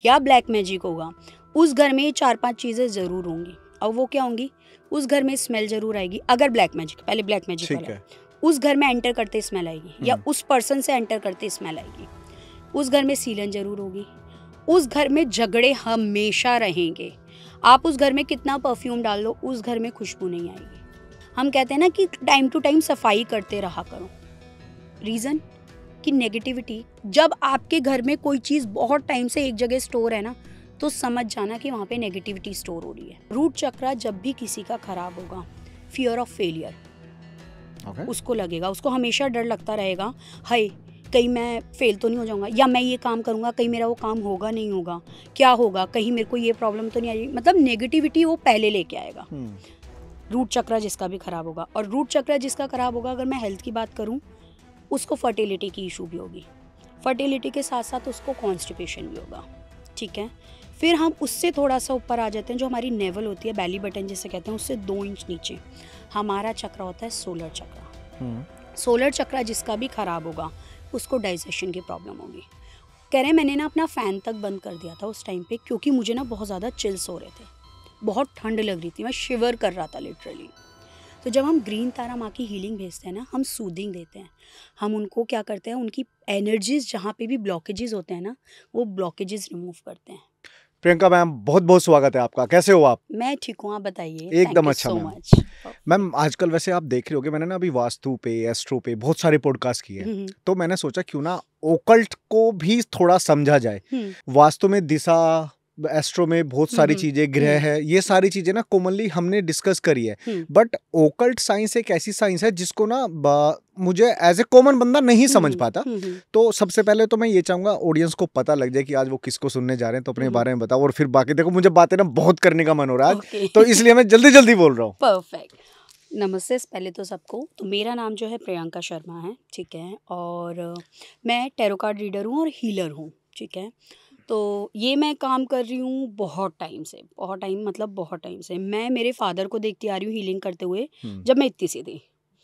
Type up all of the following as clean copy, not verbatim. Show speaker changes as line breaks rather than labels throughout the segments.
या black magic होगा, उस घर में 4-5 चीज़ें ज़रूर होंगी। और वो क्या होंगी? उस घर में स्मेल ज़रूर आएगी। अगर ब्लैक मैजिक, पहले ब्लैक मैजिक
ठीक
वाला,
है।
उस घर में एंटर करते स्मेल आएगी, या उस पर्सन से एंटर करते स्मेल आएगी। उस घर में सीलन ज़रूर होगी। उस घर में झगड़े हमेशा रहेंगे। आप उस घर में कितना परफ्यूम डाल लो, उस घर में खुशबू नहीं आएगी। हम कहते हैं ना कि टाइम टू टाइम सफाई करते रहा करो। रीज़न कि नेगेटिविटी, जब आपके घर में कोई चीज़ बहुत टाइम से एक जगह स्टोर है ना, तो समझ जाना कि वहाँ पे नेगेटिविटी स्टोर हो रही है। रूट चक्रा जब भी किसी का खराब होगा, फियर ऑफ फेलियर उसको लगेगा, उसको हमेशा डर लगता रहेगा, हाय कहीं मैं फेल तो नहीं हो जाऊंगा, या मैं ये काम करूंगा कहीं मेरा वो काम होगा नहीं होगा, क्या होगा, कहीं मेरे को ये प्रॉब्लम तो नहीं आएगी। मतलब नेगेटिविटी वो पहले लेके आएगा। रूट चक्रा जिसका भी खराब होगा, और रूट चक्रा जिसका खराब होगा, अगर मैं हेल्थ की बात करूं, उसको फर्टिलिटी की इशू भी होगी। फर्टिलिटी के साथ साथ उसको कॉन्स्टिपेशन भी होगा। ठीक है, फिर हम उससे थोड़ा सा ऊपर आ जाते हैं, जो हमारी नेवल होती है, बेली बटन जिसे कहते हैं, उससे 2 इंच नीचे हमारा चक्र होता है सोलर चक्र। सोलर चक्र जिसका भी खराब होगा, उसको डाइजेशन की प्रॉब्लम होगी। कह रहे हैं मैंने ना अपना फ़ैन तक बंद कर दिया था उस टाइम पे, क्योंकि मुझे ना बहुत ज़्यादा चिल्स हो रहे थे, बहुत ठंड लग रही थी, मैं शिवर कर रहा था लिटरली। तो जब हम ग्रीन तारा माँ की हीलिंग भेजते हैं ना, हम सूदिंग देते हैं, हम उनको क्या करते हैं, उनकी एनर्जीज जहाँ पे भी ब्लॉकेजेस होते हैं ना, वो ब्लॉकेजेस रिमूव करते हैं।
प्रियंका मैम, बहुत बहुत स्वागत है आपका। कैसे हो आप?
मैं ठीक हूँ, आप बताइए।
एकदम अच्छा
सो
मैम।
मच
मैम आजकल वैसे आप देख रहे होगे, मैंने ना अभी वास्तु पे, एस्ट्रो पे बहुत सारे पॉडकास्ट किए हैं, तो मैंने सोचा क्यों ना ओकल्ट को भी थोड़ा समझा जाए। वास्तु में दिशा, एस्ट्रो में बहुत सारी चीजें, ग्रह है, ये सारी चीजें ना कॉमनली हमने डिस्कस करी है, बट ओकल्ट साइंस एक ऐसी साइंस है जिसको ना मुझे एज ए कॉमन बंदा नहीं समझ पाता। तो सबसे पहले तो मैं ये चाहूंगा ऑडियंस को पता लग जाए कि आज वो किसको सुनने जा रहे हैं, तो अपने बारे में बताओ, और फिर बाकी देखो मुझे बातें ना बहुत करने का मन हो रहा है, तो इसलिए मैं जल्दी जल्दी बोल रहा हूँ।
परफेक्ट। नमस्ते पहले तो सबको। तो मेरा नाम जो है प्रियंका शर्मा है, ठीक है, और मैं टैरो कार्ड रीडर हूँ और हीलर हूँ, ठीक है। तो ये मैं काम कर रही हूँ बहुत टाइम से, बहुत टाइम मतलब बहुत टाइम से। मैं मेरे फादर को देखती आ रही हूँ हीलिंग करते हुए, जब मैं इतनी सी थी।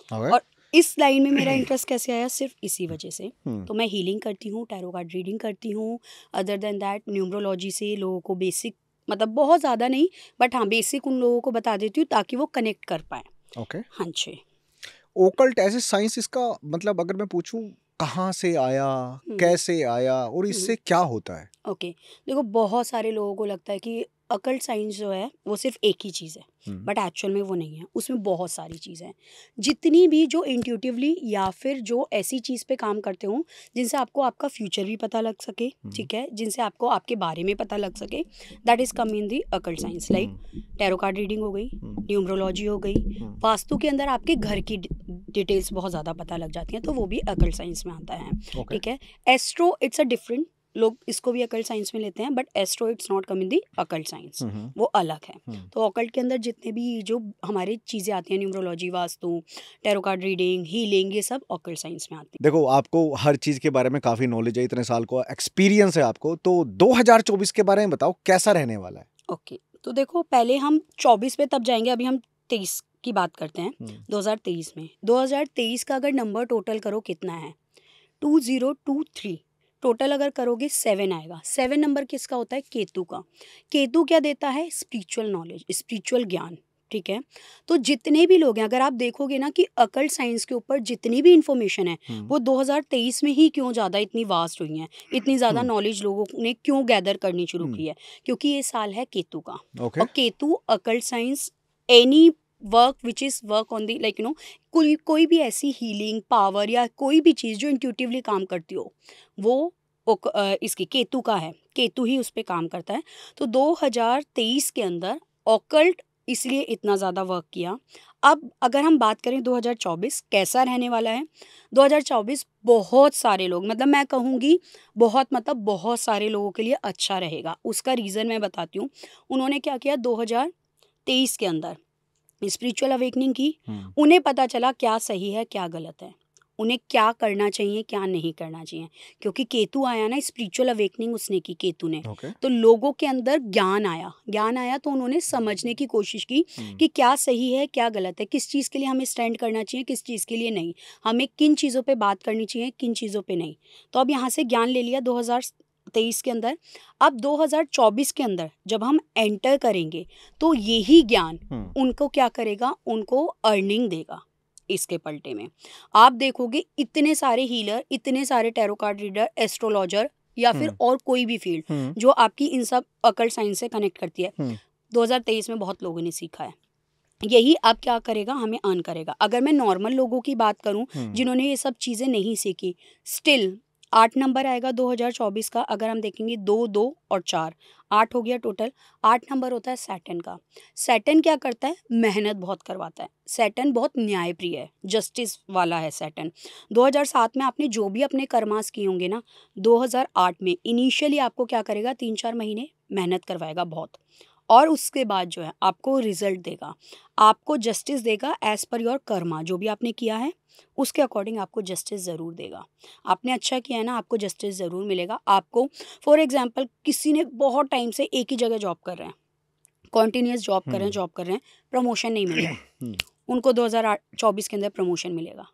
और इस लाइन में मेरा इंटरेस्ट कैसे आया, सिर्फ इसी वजह से। तो मैं हीलिंग करती हूँ, टैरो कार्ड रीडिंग करती हूँ, अदर देन दैट न्यूमरोलॉजी से लोगों को बेसिक, मतलब बहुत ज़्यादा नहीं, बट हाँ बेसिक उन लोगों को बता देती हूँ ताकि वो कनेक्ट कर पाएँ।
ओके।
हाँ जी।
ओकल्ट एज ए साइंस, इसका मतलब अगर मैं पूछूं कहाँ से आया, कैसे आया, और इससे क्या होता है?
ओके, देखो बहुत सारे लोगों को लगता है कि अकल्ट साइंस जो है वो सिर्फ एक ही चीज़ है, बट एक्चुअल में वो नहीं है। उसमें बहुत सारी चीज़ें हैं, जितनी भी जो इंट्यूटिवली या फिर जो ऐसी चीज़ पे काम करते हो जिनसे आपको आपका फ्यूचर भी पता लग सके, ठीक है, जिनसे आपको आपके बारे में पता लग सके, that is come in the occult science. Like tarot card reading हो गई, न्यूमरोलॉजी हो गई, वास्तु के अंदर आपके घर की डिटेल्स बहुत ज़्यादा पता लग जाती हैं, तो वो भी अकल्ट साइंस में आता है, ठीक है। एस्ट्रो इट्स अ डिफरेंट, लोग इसको भी अकल्ट साइंस में लेते हैं, but astro it's not come in the occult science, वो अलग है। तो अकल्ट के अंदर जितने भी जो हमारी चीज़ें आती हैं, numerology, vastu, tarot card reading, healing, ये सब अकल्ट साइंस में आती है।
देखो आपको हर चीज के बारे में काफी नॉलेज है, इतने साल का एक्सपीरियंस है आपको, तो 2024 के बारे में बताओ कैसा रहने वाला है?
ओके, तो देखो पहले हम 24 पे तब जाएंगे, अभी हम 23 की बात करते हैं। 2023 में, 2023 का अगर नंबर टोटल करो कितना है, 2023 टोटल अगर करोगे 7 आएगा। 7 नंबर किसका होता है? केतु का। केतु क्या देता है? स्पिरिचुअल नॉलेज, स्पिरिचुअल ज्ञान, ठीक है। तो जितने भी लोग हैं, अगर आप देखोगे ना कि अकल्ट साइंस के ऊपर जितनी भी इंफॉर्मेशन है वो 2023 में ही क्यों ज़्यादा इतनी वास्ट हुई है, इतनी ज़्यादा नॉलेज लोगों ने क्यों गैदर करनी शुरू की है, क्योंकि ये साल है केतु का। और Ketu occult science, any work which is work on the, like you know, कोई भी ऐसी हीलिंग पावर या कोई भी चीज़ जो इंट्यूटिवली काम करती हो, वो इसकी केतु का है, केतु ही उस पर काम करता है। तो 2023 के अंदर ऑकल्ट इसलिए इतना ज़्यादा वर्क किया। अब अगर हम बात करें 2024 कैसा रहने वाला है, 2024 बहुत सारे लोग, मतलब मैं कहूँगी बहुत, मतलब बहुत सारे लोगों के लिए अच्छा रहेगा। उसका रीज़न मैं बताती हूँ। उन्होंने क्या किया 2023 के अंदर, स्पिरिचुअल अवेकनिंग की, उन्हें पता चला क्या सही है क्या गलत है, उन्हें क्या करना चाहिए क्या नहीं करना चाहिए, क्योंकि केतु आया ना, स्पिरिचुअल अवेकनिंग उसने की केतु ने। तो लोगों के अंदर ज्ञान आया तो उन्होंने समझने की कोशिश की कि क्या सही है क्या गलत है, किस चीज़ के लिए हमें स्टैंड करना चाहिए, किस चीज़ के लिए नहीं, हमें किन चीज़ों पे बात करनी चाहिए, किन चीज़ों पे नहीं। तो अब यहाँ से ज्ञान ले लिया 2023 के अंदर। अब 2024 के अंदर जब हम एंटर करेंगे तो यही ज्ञान उनको क्या करेगा, उनको अर्निंग देगा। इसके पलटे में आप देखोगे इतने सारे हीलर, इतने सारे टैरो कार्ड रीडर, एस्ट्रोलॉजर या फिर और कोई भी फील्ड जो आपकी इन सब अकल्ट साइंस से कनेक्ट करती है, 2023 में बहुत लोगों ने सीखा है। यही अब क्या करेगा, हमें अर्न करेगा। अगर मैं नॉर्मल लोगों की बात करूं जिन्होंने ये सब चीज़ें नहीं सीखी, स्टिल 8 नंबर आएगा 2024 का। अगर हम देखेंगे 2, 2 और 4, 8 हो गया टोटल। 8 नंबर होता है सैटर्न का। सैटर्न क्या करता है, मेहनत बहुत करवाता है। सैटर्न बहुत न्यायप्रिय है, जस्टिस वाला है सैटर्न। 2007 में आपने जो भी अपने कर्मास किए होंगे ना, 2008 में इनिशियली आपको क्या करेगा, 3-4 महीने मेहनत करवाएगा बहुत, और उसके बाद जो है आपको रिजल्ट देगा, आपको जस्टिस देगा एज पर योर कर्मा। जो भी आपने किया है उसके अकॉर्डिंग आपको जस्टिस ज़रूर देगा। आपने अच्छा किया है ना, आपको जस्टिस ज़रूर मिलेगा। आपको फॉर एग्जांपल किसी ने बहुत टाइम से एक ही जगह जॉब कर रहे हैं, कॉन्टीन्यूस जॉब कर रहे हैं, प्रमोशन नहीं मिल रहा, उनको 2024 के अंदर प्रमोशन मिलेगा।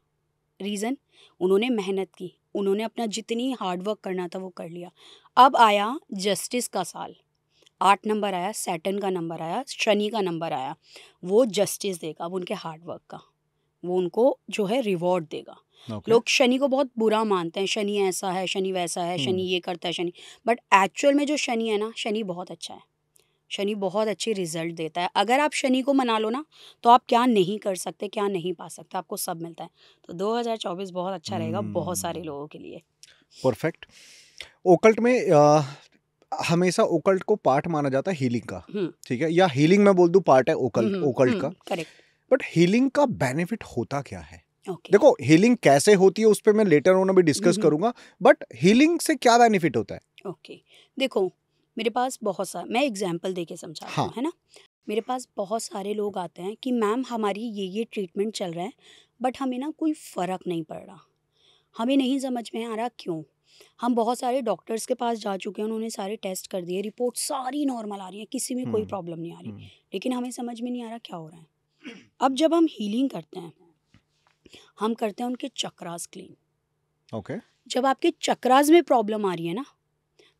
रीज़न, उन्होंने मेहनत की, उन्होंने अपना जितनी हार्डवर्क करना था वो कर लिया। अब आया जस्टिस का साल, 8 नंबर आया, सैटर्न का नंबर आया, शनि का नंबर आया, वो जस्टिस देगा, वो उनके हार्डवर्क का, वो उनको जो है रिवॉर्ड देगा। लोग शनि को बहुत बुरा मानते हैं, शनि ऐसा है, शनि वैसा है, शनि ये करता है, शनि, बट एक्चुअल में जो शनि है ना, शनि बहुत अच्छा है, शनि बहुत अच्छी रिजल्ट देता है। अगर आप शनि को मना लो ना, तो आप क्या नहीं कर सकते, क्या नहीं पा सकते, आपको सब मिलता है। तो 2024 बहुत अच्छा रहेगा बहुत सारे लोगों के लिए।
परफेक्ट। ओकल्ट में हमेशा ओकल्ट को पार्ट माना जाता है हीलिंग का, ठीक है, या हीलिंग मैं बोल दूं पार्ट है ओकल्ट का।
करेक्ट।
बट हीलिंग का बेनिफिट होता क्या है?
Okay.
देखो, हीलिंग कैसे होती है उस पर मैं लेटर ऑन अभी डिस्कस करूंगा, बट हीलिंग से क्या बेनिफिट होता है?
ओके, देखो मेरे पास बहुत सारा, मैं एग्जांपल देके समझाती हूँ, है ना। मेरे पास बहुत सारे लोग आते हैं कि मैम हमारी ये ट्रीटमेंट चल रहा है, बट हमें ना कोई फ़र्क नहीं पड़ रहा, हमें नहीं समझ में आ रहा क्यों। हम बहुत सारे डॉक्टर्स के पास जा चुके हैं, उन्होंने सारे टेस्ट कर दिए, रिपोर्ट सारी नॉर्मल आ रही है, किसी में कोई प्रॉब्लम नहीं आ रही, लेकिन हमें समझ में नहीं आ रहा क्या हो रहा है। अब जब हम हीलिंग करते हैं, हम करते हैं उनके चक्रास क्लीन।
ओके।
जब आपके चक्रास में प्रॉब्लम आ रही है ना,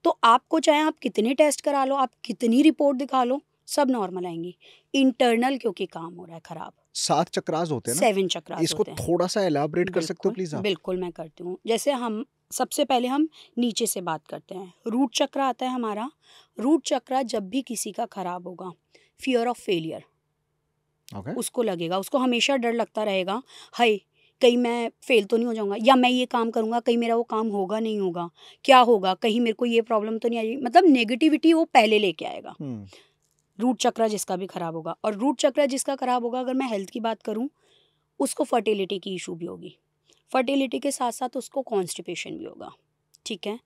तो आपको चाहे आप कितने टेस्ट करा लो, आप कितनी रिपोर्ट दिखा लो, सब नॉर्मल आएंगी। इंटरनल क्योंकि काम हो रहा है खराब।
7 चक्रास होते हैं ना?
7 चक्रास
इसको
होते हैं।
थोड़ा सा एलाबरेट कर सकते हो प्लीज आप?
बिल्कुल मैं करती हूँ। जैसे हम सबसे पहले हम नीचे से बात करते हैं। रूट चक्र आता है हमारा। रूट चक्र जब भी किसी का खराब होगा, फियर ऑफ फेलियर उसको लगेगा, उसको हमेशा डर लगता रहेगा, हाय कहीं मैं फेल तो नहीं हो जाऊंगा, या मैं ये काम करूंगा कहीं मेरा वो काम होगा नहीं होगा, क्या होगा, कहीं मेरे को ये प्रॉब्लम तो नहीं आएगी, मतलब नेगेटिविटी वो पहले लेके आएगा। रूट चक्र जिसका भी खराब होगा, और रूट चक्र जिसका खराब होगा, अगर मैं हेल्थ की बात करूं, उसको फर्टिलिटी की इशू भी होगी, फर्टिलिटी के साथ साथ उसको कॉन्स्टिपेशन भी होगा, ठीक है।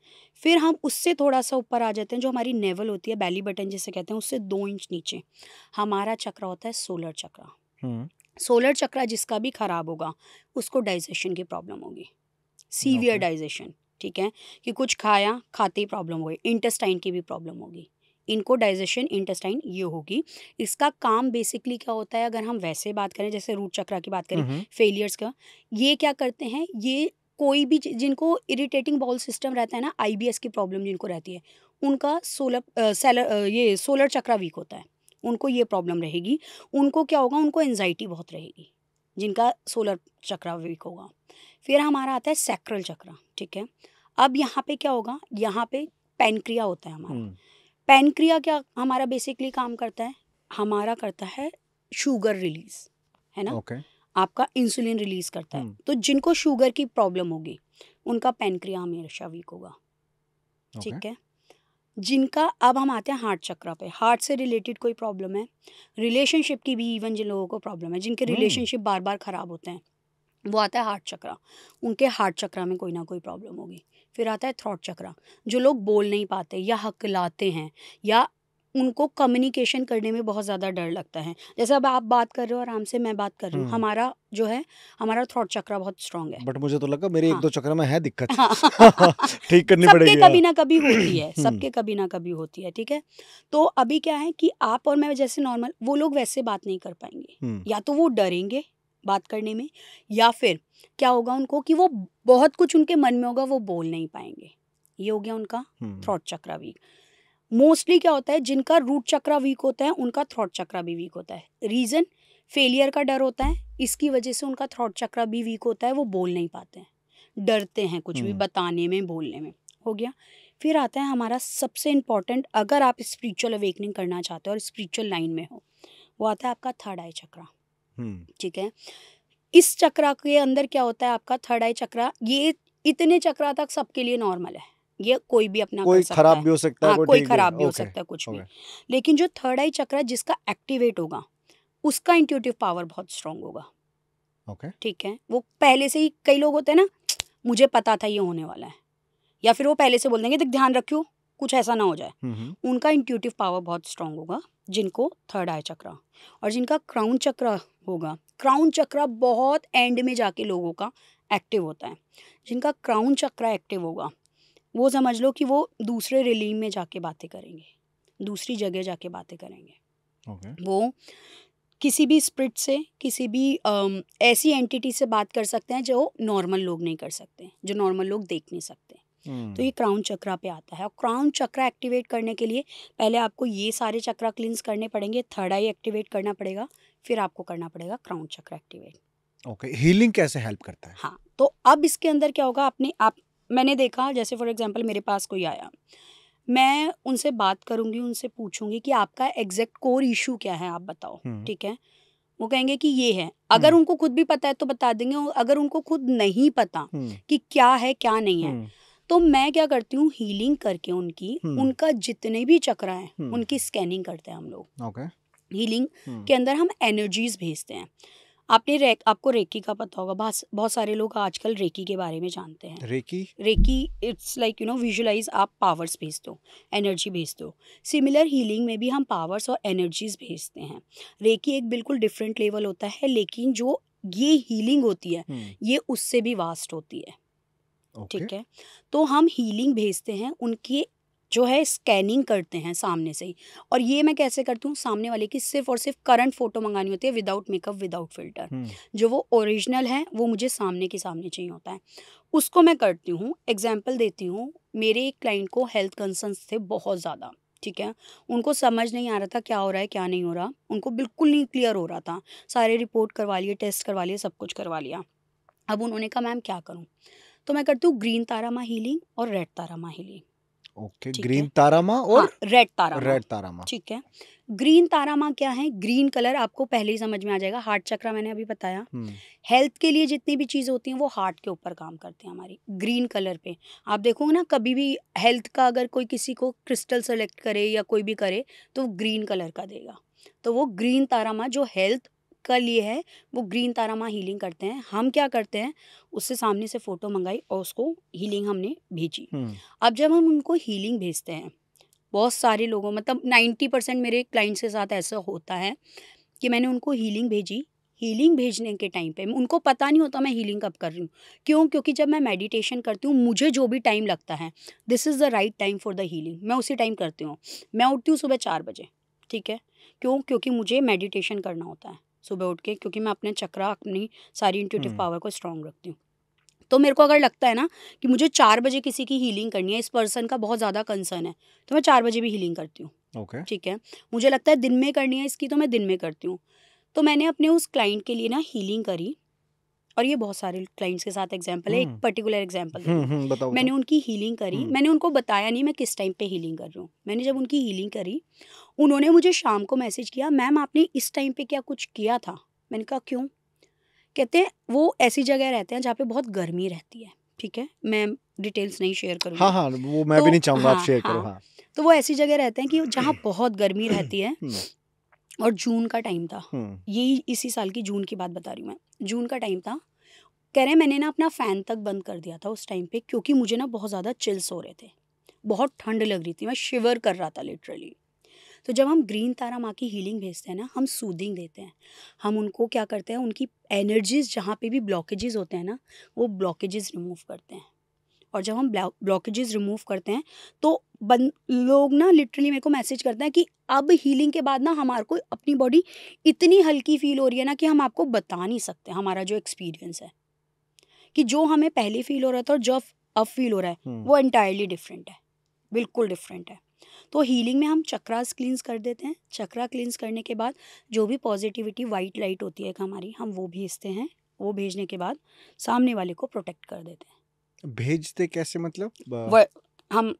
फिर हम उससे थोड़ा सा ऊपर आ जाते हैं, जो हमारी नेवल होती है, बैली बटन जिसे कहते हैं, उससे 2 इंच नीचे हमारा चक्र होता है सोलर चक्र। सोलर चक्र जिसका भी खराब होगा, उसको डाइजेशन की प्रॉब्लम होगी, सीवियर डाइजेशन, ठीक है, कि कुछ खाया, खाते ही प्रॉब्लम होगी, इंटेस्टाइन की भी प्रॉब्लम होगी, इनको डाइजेशन इंटेस्टाइन ये होगी। इसका काम बेसिकली क्या होता है, अगर हम वैसे बात करें, जैसे रूट चक्र की बात करें, फेलियर्स का, ये क्या करते हैं, ये कोई भी जिनको इरिटेटिंग बाउल सिस्टम रहता है ना, IBS की प्रॉब्लम जिनको रहती है, उनका सोलर चक्र वीक होता है, उनको ये प्रॉब्लम रहेगी। उनको क्या होगा, उनको एंजाइटी बहुत रहेगी, जिनका सोलर चक्र वीक होगा। फिर हमारा आता है सैक्रल चक्र, ठीक है। अब यहाँ पे क्या होगा, यहाँ पे पैनक्रिया होता है हमारा। पैनक्रिया क्या हमारा बेसिकली काम करता है, हमारा करता है शुगर रिलीज, है ना, आपका इंसुलिन रिलीज करता है। तो जिनको शुगर की प्रॉब्लम होगी, उनका पैनक्रिया हमेशा वीक होगा, ठीक है। जिनका, अब हम आते हैं हार्ट चक्र पे, हार्ट से रिलेटेड कोई प्रॉब्लम है, रिलेशनशिप की भी, इवन जिन लोगों को प्रॉब्लम है, जिनके रिलेशनशिप बार बार ख़राब होते हैं, वो आता है हार्ट चक्र, उनके हार्ट चक्र में कोई ना कोई प्रॉब्लम होगी। फिर आता है थ्रॉट चक्र, जो लोग बोल नहीं पाते या हकलाते हैं, या उनको कम्युनिकेशन करने में बहुत ज़्यादा डर लगता है। जैसे अब आप बात कर रहे हो आराम से, मैं बात कर रही हूँ, हमारा जो है, हमारा थ्रॉट चक्र बहुत स्ट्रांग है,
बट मुझे तो लगा मेरे 1-2 चक्र में है दिक्कत। ठीक करनी
सबके
पड़ेगी।
कभी ना कभी होती है, सबके कभी ना कभी होती है, ठीक है। तो अभी क्या है कि आप और मैं जैसे नॉर्मल, वो लोग वैसे बात नहीं कर पाएंगे, या तो वो डरेंगे बात करने में, या फिर क्या होगा उनको कि वो बहुत कुछ उनके मन में होगा, वो बोल नहीं पाएंगे, ये हो गया उनका थ्रोट चक्रा वीक। मोस्टली क्या होता है, जिनका रूट चक्रा वीक होता है उनका थ्रोट चक्रा भी वीक होता है। रीज़न फेलियर का डर होता है, इसकी वजह से उनका थ्रोट चक्रा भी वीक होता है, वो बोल नहीं पाते हैं, डरते हैं कुछ भी बताने में, बोलने में। हो गया। फिर आता है हमारा सबसे इम्पॉर्टेंट, अगर आप स्पिरिचुअल अवेकनिंग करना चाहते हो और स्पिरिचुअल लाइन में हो, वो आता है आपका थर्ड आई चक्रा। ठीक है। इस चक्रा के अंदर क्या होता है, आपका थर्ड आई चक्रा, ये इतने चक्रा तक सबके लिए नॉर्मल है, ये कोई भी अपना
कोई
कर सकता
खराब
है।
भी हो सकता है,
हाँ, कोई खराब भी हो सकता है, कुछ भी। लेकिन जो थर्ड आई चक्रा जिसका एक्टिवेट होगा, उसका इंट्यूटिव पावर बहुत स्ट्रांग होगा। ठीक है। वो पहले से ही, कई लोग होते हैं ना, मुझे पता था ये होने वाला है, या फिर वो पहले से बोल देंगे देख ध्यान रखियो कुछ ऐसा ना हो जाए। उनका इंट्यूटिव पावर बहुत स्ट्रांग होगा, जिनको थर्ड आई चक्रा। और जिनका क्राउन चक्रा होगा, क्राउन चक्रा बहुत एंड में जाके लोगों का एक्टिव होता है। जिनका क्राउन चक्रा एक्टिव होगा, वो समझ लो कि वो दूसरे रिलीम में जाके बातें करेंगे, दूसरी जगह जाके बातें करेंगे। वो किसी भी स्पिरिट से, किसी भी ऐसी एंटिटी से बात कर सकते हैं जो नॉर्मल लोग नहीं कर सकते, जो नॉर्मल लोग देख नहीं सकते। तो ये क्राउन चक्रा पे आता है। और क्राउन चक्रा एक्टिवेट करने के लिए पहले आपको ये सारे चक्रा क्लींस करने पड़ेंगे, थर्ड आई एक्टिवेट करना पड़ेगा, फिर आपको करना पड़ेगा क्राउन चक्रा एक्टिवेट।
हीलिंग कैसे हेल्प करता है?
हाँ, तो अब इसके अंदर क्या होगा, मैंने देखा, जैसे फॉर एग्जांपल मेरे पास कोई आया, मैं उनसे बात करूंगी, उनसे पूछूंगी कि आपका एग्जैक्ट कोर इशू क्या है, आप बताओ। ठीक है। वो कहेंगे कि ये है। अगर उनको खुद भी पता है तो बता देंगे, अगर उनको खुद नहीं पता कि क्या है क्या नहीं है, तो मैं क्या करती हूँ, हीलिंग करके उनका जितने भी चक्रा है उनकी स्कैनिंग करते हैं हम लोग। हीलिंग के अंदर हम एनर्जीज भेजते हैं। आपको रेकी का पता होगा, बहुत सारे लोग आजकल रेकी के बारे में जानते हैं। रेकी इट्स लाइक विजुअलाइज, आप पावर्स भेजते हो, एनर्जी भेजते हो। सिमिलर हीलिंग में भी हम पावर्स और एनर्जीज भेजते हैं। रेकी एक बिल्कुल डिफरेंट लेवल होता है, लेकिन जो ये हीलिंग होती है ये उससे भी वास्ट होती है। ठीक है। तो हम हीलिंग भेजते हैं, उनकी जो है स्कैनिंग करते हैं सामने से ही। और ये मैं कैसे करती हूँ, सामने वाले की सिर्फ और सिर्फ करंट फोटो मंगानी होती है, विदाउट मेकअप, विदाउट फिल्टर। जो वो ओरिजिनल है वो मुझे सामने के सामने चाहिए होता है, उसको मैं करती हूँ। एग्जाम्पल देती हूँ, मेरे एक क्लाइंट को हेल्थ कंसर्न्स थे बहुत ज़्यादा। ठीक है। उनको समझ नहीं आ रहा था क्या हो रहा है क्या नहीं हो रहा, उनको बिल्कुल नहीं क्लियर हो रहा था। सारे रिपोर्ट करवा लिए, टेस्ट करवा लिए, सब कुछ करवा लिया। अब उन्होंने कहा मैम क्या करूँ, तो मैं करती हूँ ग्रीन तारामा हीलिंग और रेड तारामा हीलिंग।
ग्रीन तारामा और
रेड तारामा। ठीक है। ग्रीन तारामा क्या है, ग्रीन कलर आपको पहले ही समझ में आ जाएगा। हार्ट चक्रा मैंने अभी बताया, हेल्थ के लिए जितनी भी चीज़ होती हैं वो हार्ट के ऊपर काम करती हैं हमारी। ग्रीन कलर पे आप देखोगे ना, कभी भी हेल्थ का अगर कोई किसी को क्रिस्टल सेलेक्ट करे या कोई भी करे तो ग्रीन कलर का देगा। तो वो ग्रीन तारामा जो हेल्थ का लिए है, वो ग्रीन तारामा हीलिंग करते हैं। हम क्या करते हैं, उससे सामने से फ़ोटो मंगाई और उसको हीलिंग हमने भेजी। अब जब हम उनको हीलिंग भेजते हैं, बहुत सारे लोगों, मतलब 90% मेरे क्लाइंट्स के साथ ऐसा होता है कि मैंने उनको हीलिंग भेजी, हीलिंग भेजने के टाइम पे उनको पता नहीं होता मैं हीलिंग कब कर रही हूँ। क्यों? क्योंकि जब मैं मेडिटेशन करती हूँ, मुझे जो भी टाइम लगता है, this is the right time for the healing, मैं उसी टाइम करती हूँ। मैं उठती हूँ सुबह 4 बजे। ठीक है। क्यों? क्योंकि मुझे मेडिटेशन करना होता है सुबह उठ के, क्योंकि मैं अपने चक्रा, अपनी सारी इंट्यूटिव पावर को स्ट्रॉन्ग रखती हूँ। तो मेरे को अगर लगता है ना कि मुझे 4 बजे किसी की हीलिंग करनी है, इस पर्सन का बहुत ज़्यादा कंसर्न है, तो मैं 4 बजे भी हीलिंग करती हूँ। ठीक है। मुझे लगता है दिन में करनी है इसकी, तो मैं दिन में करती हूँ। तो मैंने अपने उस क्लाइंट के लिए ना हीलिंग करी, और ये बहुत सारे क्लाइंट्स के साथ एग्जाम्पल है, एक पर्टिकुलर एग्जाम्पल मैंने उनकी हीलिंग करी। मैंने उनको बताया नहीं मैं किस टाइम पे हीलिंग कर रही हूँ। मैंने जब उनकी हीलिंग करी, उन्होंने मुझे शाम को मैसेज किया, मैम आपने इस टाइम पे क्या कुछ किया था? मैंने कहा क्यों? कहते हैं वो ऐसी जगह रहते हैं जहाँ पे बहुत गर्मी रहती है। ठीक है, मैं डिटेल्स नहीं शेयर करूँगी।
हाँ, वो मैं भी नहीं चाहूँगा आप शेयर करो। हाँ,
तो वो ऐसी जगह रहते हैं कि जहाँ बहुत गर्मी रहती है। और जून का टाइम था, यही इसी साल की जून की बात बता रही हूँ मैं। जून का टाइम था। कह रहे मैंने ना अपना फ़ैन तक बंद कर दिया था उस टाइम पे, क्योंकि मुझे ना बहुत ज़्यादा चिल्स हो रहे थे, बहुत ठंड लग रही थी, मैं शिवर कर रहा था लिटरली। तो जब हम ग्रीन तारा माँ की हीलिंग भेजते हैं ना, हम सूदिंग देते हैं। हम उनको क्या करते हैं, उनकी एनर्जीज जहाँ पे भी ब्लॉकेजेस होते हैं ना, वो ब्लॉकेजेस रिमूव करते हैं। और जब हम ब्लॉकेजेस रिमूव करते हैं तो लोग ना लिटरली मेरे को मैसेज करते हैं कि अब हीलिंग के बाद ना हमारे को अपनी बॉडी इतनी हल्की फील हो रही है ना कि हम आपको बता नहीं सकते हमारा जो एक्सपीरियंस है, कि जो हमें पहले फील हो रहा था और अब फील हो रहा है, वो एंटायरली डिफरेंट है, बिल्कुल डिफरेंट है। तो हीलिंग में हम चक्रास क्लींस कर देते हैं। चक्रा क्लींस करने के बाद जो भी पॉजिटिविटी वाइट लाइट होती है हमारी, हम वो भेजते हैं। वो भेजने के बाद सामने वाले को प्रोटेक्ट कर देते हैं।
भेजते कैसे मतलब?
हम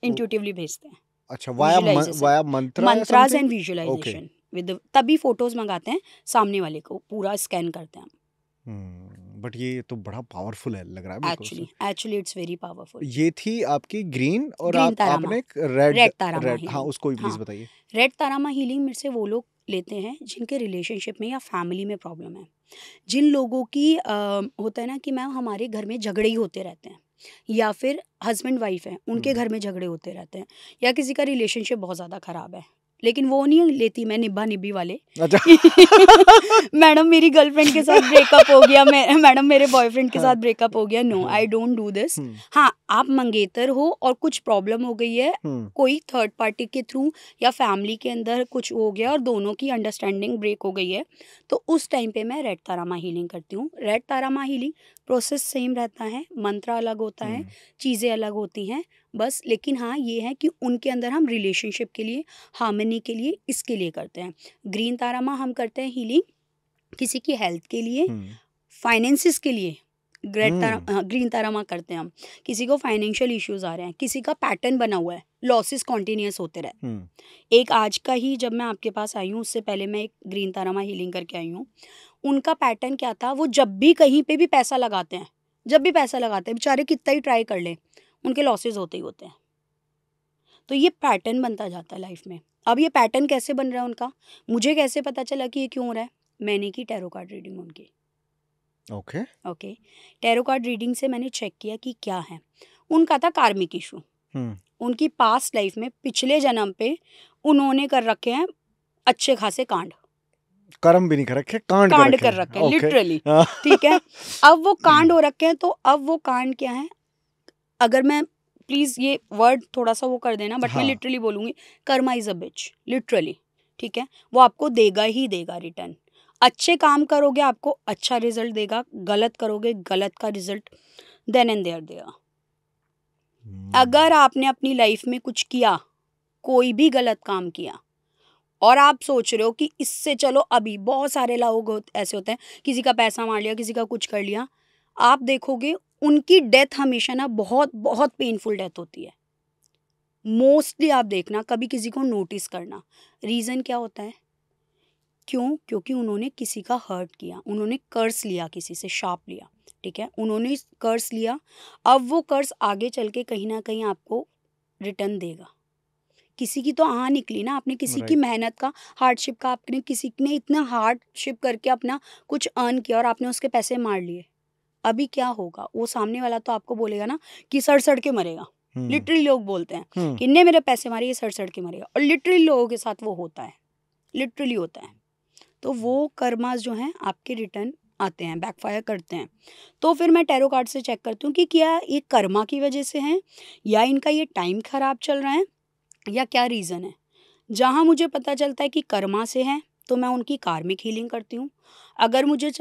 इंट्यूटिवली भेजते हैं।
अच्छा, via
mantras and visualisation with, तभी फोटोज मंगाते हैं, सामने वाले को पूरा स्कैन करते हैं हम।
बट ये तो बड़ा पावरफुल है लग रहा है मेरे को।
Actually it's very powerful.
ये थी आपकी ग्रीन, और आपने
रेड तारामा।
हाँ, उसको प्लीज बताइए।
रेड तारामा हीलिंग मेरे से वो लोग लेते हैं जिनके रिलेशनशिप में या फैमिली में प्रॉब्लम है। जिन लोगों की होता है ना कि मैम हमारे घर में झगड़े ही होते रहते हैं, या फिर हस्बैंड वाइफ है उनके घर में झगड़े होते रहते हैं, या किसी का रिलेशनशिप बहुत ज़्यादा ख़राब है, लेकिन वो नहीं लेती मैं निब्बा निब्बी वाले।
अच्छा।
मैडम मेरी गर्लफ्रेंड के साथ ब्रेकअप हो गया, मैडम मेरे बॉयफ्रेंड के साथ ब्रेकअप हो गया, no I don't do this. हाँ, आप मंगेतर हो और कुछ प्रॉब्लम हो गई है कोई थर्ड पार्टी के थ्रू, या फैमिली के अंदर कुछ हो गया और दोनों की अंडरस्टैंडिंग ब्रेक हो गई है, तो उस टाइम पे मैं रेड तारामा हीलिंग करती हूँ। रेड तारामा हीलिंग प्रोसेस सेम रहता है, मंत्र अलग होता है, चीज़ें अलग होती हैं बस, लेकिन हाँ ये है कि उनके अंदर हम रिलेशनशिप के लिए, हार्मनी के लिए, इसके लिए करते हैं। ग्रीन तारामा हम करते हैं हीलिंग किसी की हेल्थ के लिए, फाइनेंसिस के लिए। ग्रीन तारामा करते हैं हम किसी को फाइनेंशियल इश्यूज आ रहे हैं, किसी का पैटर्न बना हुआ है, लॉसेस कॉन्टिन्यूस होते रहे। एक आज का ही जब मैं आपके पास आई हूँ, उससे पहले मैं एक ग्रीन तारामा हीलिंग करके आई हूँ। उनका पैटर्न क्या था, वो जब भी कहीं पे भी पैसा लगाते हैं, बेचारे कितना ही ट्राई कर लें, उनके लॉसेस होते ही होते हैं। तो ये पैटर्न बनता जाता है लाइफ में। अब ये पैटर्न कैसे बन रहा है उनका, मुझे कैसे पता चला कि ये क्यों हो रहा है? मैंने की टैरो कार्ड रीडिंग उनकी। ओके, टैरो कार्ड रीडिंग से मैंने चेक किया कि क्या है। उनका था कार्मिक इशू। उनकी पास्ट लाइफ में, पिछले जन्म पे उन्होंने कर रखे हैं अच्छे खासे कांड।
कर्म भी नहीं कर रखे, कांड
कर रखे हैं लिटरली। ठीक है, अब वो कांड हो रखे हैं, तो अब वो कांड क्या है, अगर मैं प्लीज ये वर्ड थोड़ा सा वो कर देना, बट मैं लिटरली बोलूंगी, karma is a bitch, literally. ठीक है, वो आपको देगा ही देगा रिटर्न। अच्छे काम करोगे आपको अच्छा रिजल्ट देगा, गलत करोगे गलत का रिजल्ट देन एंड देयर देगा। अगर आपने अपनी लाइफ में कुछ किया, कोई भी गलत काम किया, और आप सोच रहे हो कि इससे चलो, अभी बहुत सारे लोग ऐसे होते हैं, किसी का पैसा मार लिया, किसी का कुछ कर लिया, आप देखोगे उनकी डेथ हमेशा ना बहुत बहुत पेनफुल डेथ होती है। मोस्टली आप देखना, कभी किसी को नोटिस करना, रीज़न क्या होता है, क्यों? क्योंकि उन्होंने किसी का हर्ट किया, उन्होंने कर्स लिया, किसी से शाप लिया। ठीक है, उन्होंने कर्स लिया, अब वो कर्स आगे चल के कहीं ना कहीं आपको रिटर्न देगा। किसी की तो निकली ना, आपने किसी की मेहनत का, हार्डशिप का, आपने किसी ने इतना हार्डशिप करके अपना कुछ अर्न किया और आपने उसके पैसे मार लिए। अभी क्या होगा, वो सामने वाला तो आपको बोलेगा ना कि सड़ के मरेगा। लिटरली लोग बोलते हैं कि इनने मेरे पैसे मारे, ये सड़ के मरेगा, और लिटरली लोगों के साथ वो होता है, लिटरली होता है। तो वो कर्मास जो हैं आपके रिटर्न आते हैं, बैकफायर करते हैं। तो फिर मैं टैरो कार्ड से चेक करती हूँ कि क्या ये कर्मा की वजह से है, या इनका ये टाइम खराब चल रहा है, या क्या रीज़न है। जहाँ मुझे पता चलता है कि कर्मा से है, तो मैं उनकी कार्मिक हीलिंग करती हूँ। अगर मुझे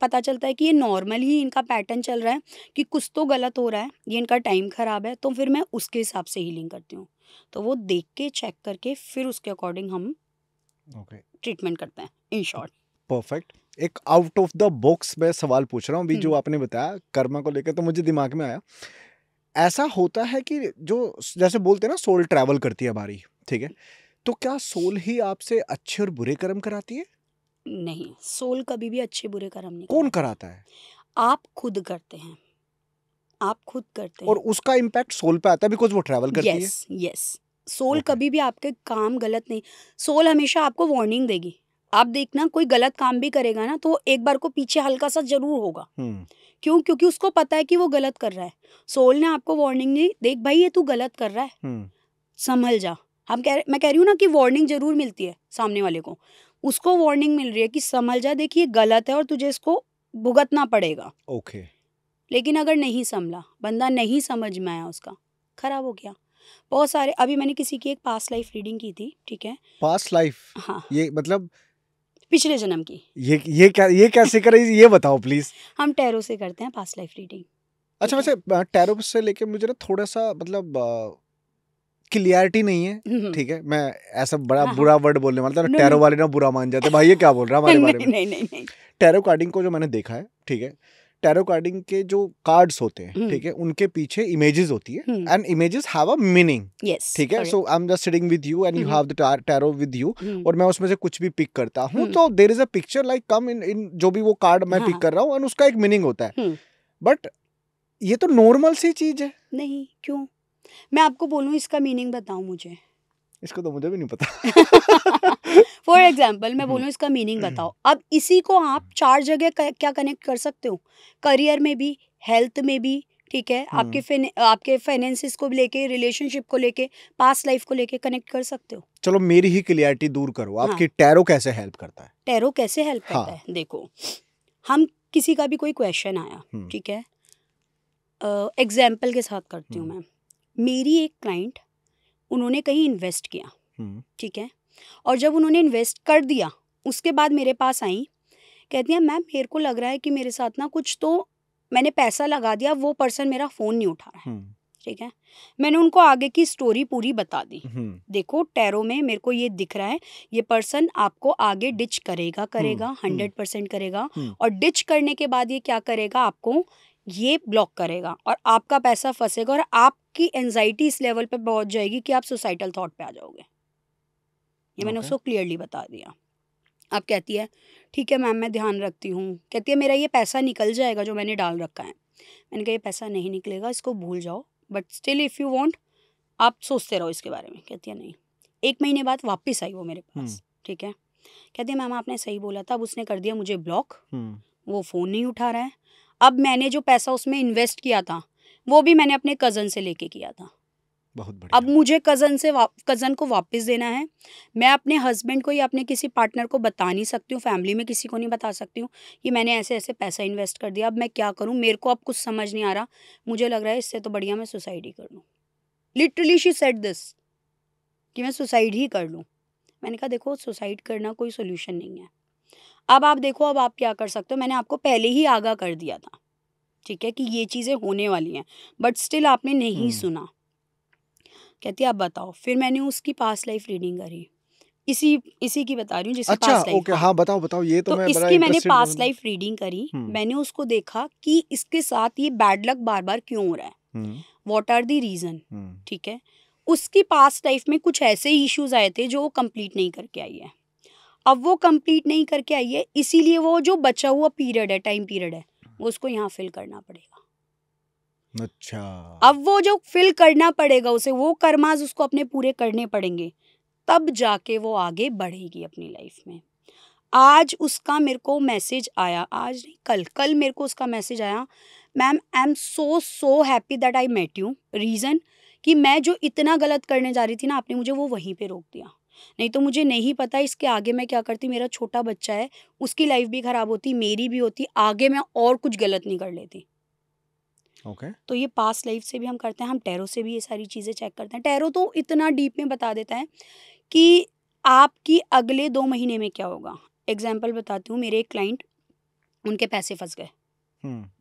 पता चलता है कि ये नॉर्मल ही इनका पैटर्न चल रहा है, कि कुछ तो गलत हो रहा है, ये इनका टाइम ख़राब है, तो फिर मैं उसके हिसाब से हीलिंग करती हूँ। तो वो देख के, चेक करके, फिर उसके अकॉर्डिंग हम ट्रीटमेंट करते हैं, इन शॉर्ट।
परफेक्ट। एक आउट ऑफ द बॉक्स मैं सवाल पूछ रहा हूँ अभी, जो आपने बताया कर्मा को लेकर, तो मुझे दिमाग में आया, ऐसा होता है कि जो जैसे बोलते हैं ना, सोल ट्रैवल करती है हमारी, ठीक है, तो क्या सोल ही आपसे अच्छे और बुरे कर्म कराती है?
नहीं, सोल कभी भी अच्छे बुरे कर्म नहीं।
कौन कराता है?
आप खुद करते हैं, आप खुद करते हैं,
और उसका इम्पैक्ट सोल पे आता है बिकॉज वो ट्रैवल करती है।
यस। सोल कभी भी आपके काम गलत नहीं, सोल हमेशा आपको वार्निंग देगी। आप देखना, कोई गलत काम भी करेगा ना, तो एक बार को पीछे हल्का सा जरूर होगा। क्यों? क्योंकि उसको पता है कि वो गलत कर रहा है। सोल ने आपको वार्निंग दी, देख भाई ये तू गलत कर रहा है, संभल जा। मैं कह रही हूँ ना कि वार्निंग जरूर मिलती है सामने वाले को, उसको वार्निंग मिल रही है कि संभल जा, देखिए गलत है और तुझे इसको भुगतना पड़ेगा।
ओके।
लेकिन अगर नहीं संभला, बंदा नहीं समझ में आया, उसका खराब हो गया। बहुत सारे, अभी मैंने किसी की एक पास्ट लाइफ रीडिंग की थी, ठीक है,
पास्ट लाइफ,
हाँ,
ये मतलब
पिछले जन्म की।
ये कैसे करें, ये बताओ प्लीज।
हम टैरो से करते हैं पास्ट लाइफ रीडिंग।
अच्छा, वैसे टैरो से लेके मुझे ना थोड़ा सा मतलब क्लियरिटी नहीं है, ठीक है। मैं ऐसा बड़ा बुरा वर्ड बोलने वाला था, टैरो वाले ना बुरा मान जाते, भाई ये क्या बोल रहा है हमारे बारे में।
नहीं।
टैरो कार्डिंग को जो मैंने देखा है, ठीक है, टैरो कार्डिंग के जो कार्ड्स होते हैं, ठीक है, उनके पीछे इमेजेस होती है and images have a meaning, ठीक है। So I am just sitting with you and you have the tarot with you, और मैं उसमें से कुछ भी पिक करता हूँ, तो there is a picture like come in जो भी वो कार्ड मैं पिक कर रहा हूँ, एंड उसका एक मीनिंग होता है। बट ये तो नॉर्मल सी चीज है।
नहीं, क्यों? मैं आपको बोलूं, इसका मीनिंग बताऊं मुझे?
इसको तो मुझे भी नहीं पता।
फॉर एग्जाम्पल मैं बोलूं इसका मीनिंग बताओ। अब इसी को आप 4 जगह क्या कनेक्ट कर सकते हो, करियर में भी, हेल्थ में भी, ठीक है, आपके फाइनेंसिस को लेके, रिलेशनशिप को लेके, पास्ट लाइफ को लेके कनेक्ट कर सकते हो।
चलो मेरी ही क्लियरिटी दूर करो, आपकी टैरो कैसे हेल्प करता है?
टैरो कैसे हेल्प करता है? देखो, हम किसी का भी कोई क्वेश्चन आया, ठीक है, एग्जाम्पल के साथ करती हूँ मैं। मेरी एक क्लाइंट, उन्होंने कहीं इन्वेस्ट किया, ठीक है, और जब उन्होंने इन्वेस्ट कर दिया उसके बाद मेरे पास आई, कहती है मैम मेरे को लग रहा है कि मेरे साथ ना कुछ, तो मैंने पैसा लगा दिया, वो पर्सन मेरा फ़ोन नहीं उठा रहा है, ठीक है। मैंने उनको आगे की स्टोरी पूरी बता दी। देखो टैरो में मेरे को ये दिख रहा है, ये पर्सन आपको आगे डिच करेगा 100% करेगा, और डिच करने के बाद ये क्या करेगा, आपको ये ब्लॉक करेगा और आपका पैसा फंसेगा और आपकी एंजाइटी इस लेवल पे पहुंच जाएगी कि आप सुसाइडल थॉट पे आ जाओगे। ये मैंने उसको क्लियरली बता दिया। अब कहती है ठीक है मैम मैं ध्यान रखती हूँ। कहती है मेरा ये पैसा निकल जाएगा जो मैंने डाल रखा है। मैंने कहा ये पैसा नहीं निकलेगा, इसको भूल जाओ, but still if you want आप सोचते रहो इसके बारे में। कहती है नहीं। 1 महीने बाद वापस आई वो मेरे पास, ठीक है। कहती है मैम आपने सही बोला था, अब उसने कर दिया मुझे ब्लॉक, वो फ़ोन नहीं उठा रहा है। अब मैंने जो पैसा उसमें इन्वेस्ट किया था वो भी मैंने अपने कज़न से लेके किया था।
बहुत बढ़िया।
अब मुझे कज़न को वापस देना है। मैं अपने हस्बैंड को या अपने किसी पार्टनर को बता नहीं सकती हूँ, फैमिली में किसी को नहीं बता सकती हूँ कि मैंने ऐसे ऐसे पैसा इन्वेस्ट कर दिया। अब मैं क्या करूँ, मेरे को अब कुछ समझ नहीं आ रहा, मुझे लग रहा है इससे तो बढ़िया मैं सुसाइड ही कर लूँ। लिटरली शी सेड दिस कि मैं सुसाइड ही कर लूँ। मैंने कहा देखो सुसाइड करना कोई सोल्यूशन नहीं है। अब आप देखो अब आप क्या कर सकते हो, मैंने आपको पहले ही आगाह कर दिया था, ठीक है, कि ये चीज़ें होने वाली हैं, बट स्टिल आपने नहीं सुना। कहती है आप बताओ। फिर मैंने उसकी पास्ट लाइफ रीडिंग करी, इसी की बता रही हूँ जिसकी
अच्छा,
पास्ट लाइफ।
ओके, हाँ बताओ ये तो मैं बड़ा
इसकी मैंने
इंटरेस्टेड
पास्ट लाइफ रीडिंग करी। मैंने उसको देखा कि इसके साथ ये बैड लक बार बार क्यों हो रहा है, व्हाट आर द रीजन, ठीक है। उसकी पास्ट लाइफ में कुछ ऐसे इश्यूज आए थे जो वो कंप्लीट नहीं करके आई है। अब वो कंप्लीट नहीं करके आई है, इसीलिए वो जो बचा हुआ पीरियड है, टाइम पीरियड है, वो उसको यहाँ फिल करना पड़ेगा।
अच्छा,
अब वो जो फिल करना पड़ेगा उसे, वो कर्माज उसको अपने पूरे करने पड़ेंगे, तब जाके वो आगे बढ़ेगी अपनी लाइफ में। आज उसका मेरे को मैसेज आया, आज नहीं कल मेरे को उसका मैसेज आया, ma'am I am so happy that I met you. Reason कि मैं जो इतना गलत करने जा रही थी ना, आपने मुझे वो वहीं पे रोक दिया। नहीं तो मुझे नहीं पता इसके आगे मैं क्या करती। मेरा छोटा बच्चा है, उसकी लाइफ भी ख़राब होती, मेरी भी होती, आगे मैं और कुछ गलत नहीं कर लेती।
Okay.
तो ये पास्ट लाइफ से भी हम करते हैं, हम टैरो से भी ये सारी चीज़ें चेक करते हैं। टैरो तो इतना डीप में बता देता है कि आपकी अगले 2 महीने में क्या होगा। एग्जाम्पल बताती हूँ, मेरे एक क्लाइंट, उनके पैसे फंस गए।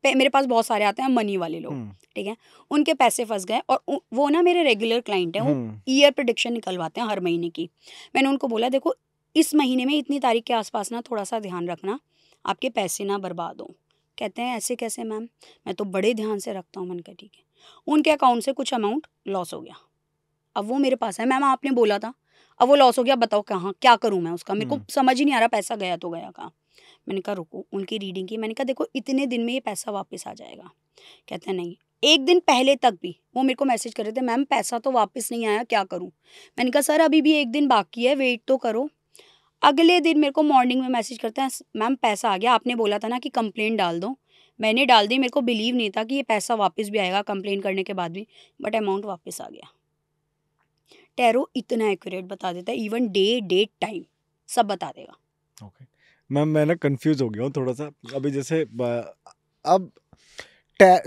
मेरे पास बहुत सारे आते हैं मनी वाले लोग, ठीक है, उनके पैसे फंस गए और वो ना मेरे रेगुलर क्लाइंट हैं, वो ईयर प्रेडिक्शन निकलवाते हैं हर महीने की। मैंने उनको बोला देखो इस महीने में इतनी तारीख के आसपास ना थोड़ा सा ध्यान रखना, आपके पैसे ना बर्बाद हो। कहते हैं ऐसे कैसे मैम, मैं तो बड़े ध्यान से रखता हूँ। मैंने कहा ठीक है। उनके अकाउंट से कुछ अमाउंट लॉस हो गया, अब वो मेरे पास है, मैम आपने बोला था, अब वो लॉस हो गया, बताओ कहाँ क्या करूँ मैं उसका, मेरे को समझ ही नहीं आ रहा, पैसा गया तो गया कहाँ। मैंने कहा रुको, उनकी रीडिंग की, मैंने कहा देखो इतने दिन में ये पैसा वापस आ जाएगा। कहते हैं नहीं, 1 दिन पहले तक भी वो मेरे को मैसेज कर रहे थे, मैम पैसा तो वापस नहीं आया, क्या करूँ। मैंने कहा सर अभी भी 1 दिन बाकी है, वेट तो करो। अगले दिन मेरे को मॉर्निंग में मैसेज करते हैं, मैम पैसा आ गया, आपने बोला था ना कि कंप्लेंट डाल दो, मैंने डाल दी। मेरे को बिलीव नहीं था कि ये पैसा वापस भी आएगा कंप्लेंट करने के बाद भी, बट अमाउंट वापस आ गया। टैरो इतना एक्यूरेट बता देता है, इवन डेट टाइम सब बता देगा।
ओके मैम, मैं ना कंफ्यूज हो गया हूँ थोड़ा सा अभी। जैसे अब